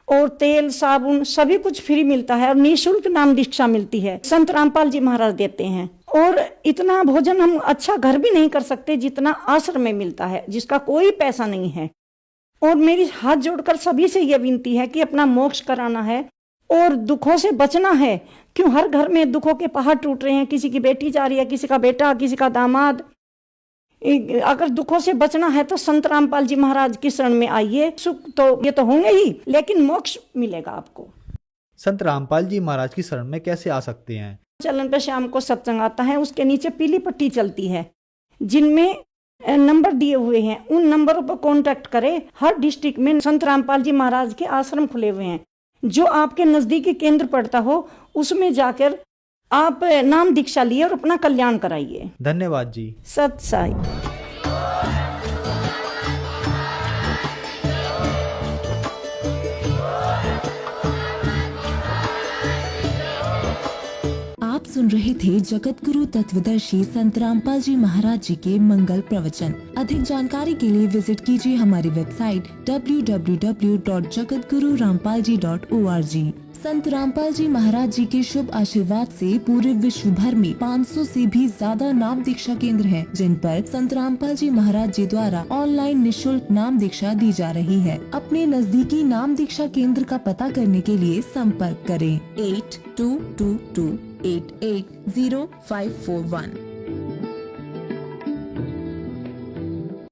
और तेल साबुन सभी कुछ फ्री मिलता है और निःशुल्क नाम दीक्षा मिलती है, संत रामपाल जी महाराज देते हैं। और इतना भोजन हम अच्छा घर भी नहीं कर सकते जितना आश्रम में मिलता है, जिसका कोई पैसा नहीं है। और मेरी हाथ जोड़कर सभी से यह विनती है कि अपना मोक्ष कराना है और दुखों से बचना है। क्यों हर घर में दुखों के पहाड़ टूट रहे हैं, किसी की बेटी जा रही है, किसी का बेटा, किसी का दामाद। अगर दुखों से बचना है तो संत रामपाल जी महाराज की शरण में आइए। सुख तो ये तो होंगे ही, लेकिन मोक्ष मिलेगा आपको। संत रामपाल जी महाराज की शरण में कैसे आ सकते हैं? चलन पे शाम को सत्संग आता है, उसके नीचे पीली पट्टी चलती है जिनमें नंबर दिए हुए हैं। उन नंबरों पर कांटेक्ट करें। हर डिस्ट्रिक्ट में संत रामपाल जी महाराज के आश्रम खुले हुए हैं। जो आपके नजदीकी केंद्र पड़ता हो उसमें जाकर आप नाम दीक्षा लिए और अपना कल्याण कराइए। धन्यवाद जी। सत साई। आप सुन सुन रहे थे जगत गुरु तत्वदर्शी संत रामपाल जी महाराज जी के मंगल प्रवचन। अधिक जानकारी के लिए विजिट कीजिए हमारी वेबसाइट www.jagatgururampalji.org। संत रामपाल जी महाराज जी के शुभ आशीर्वाद से पूरे विश्व भर में 500 से भी ज्यादा नाम दीक्षा केंद्र हैं, जिन पर संत रामपाल जी महाराज जी द्वारा ऑनलाइन निशुल्क नाम दीक्षा दी जा रही है। अपने नजदीकी नाम दीक्षा केंद्र का पता करने के लिए संपर्क करें 8222880541।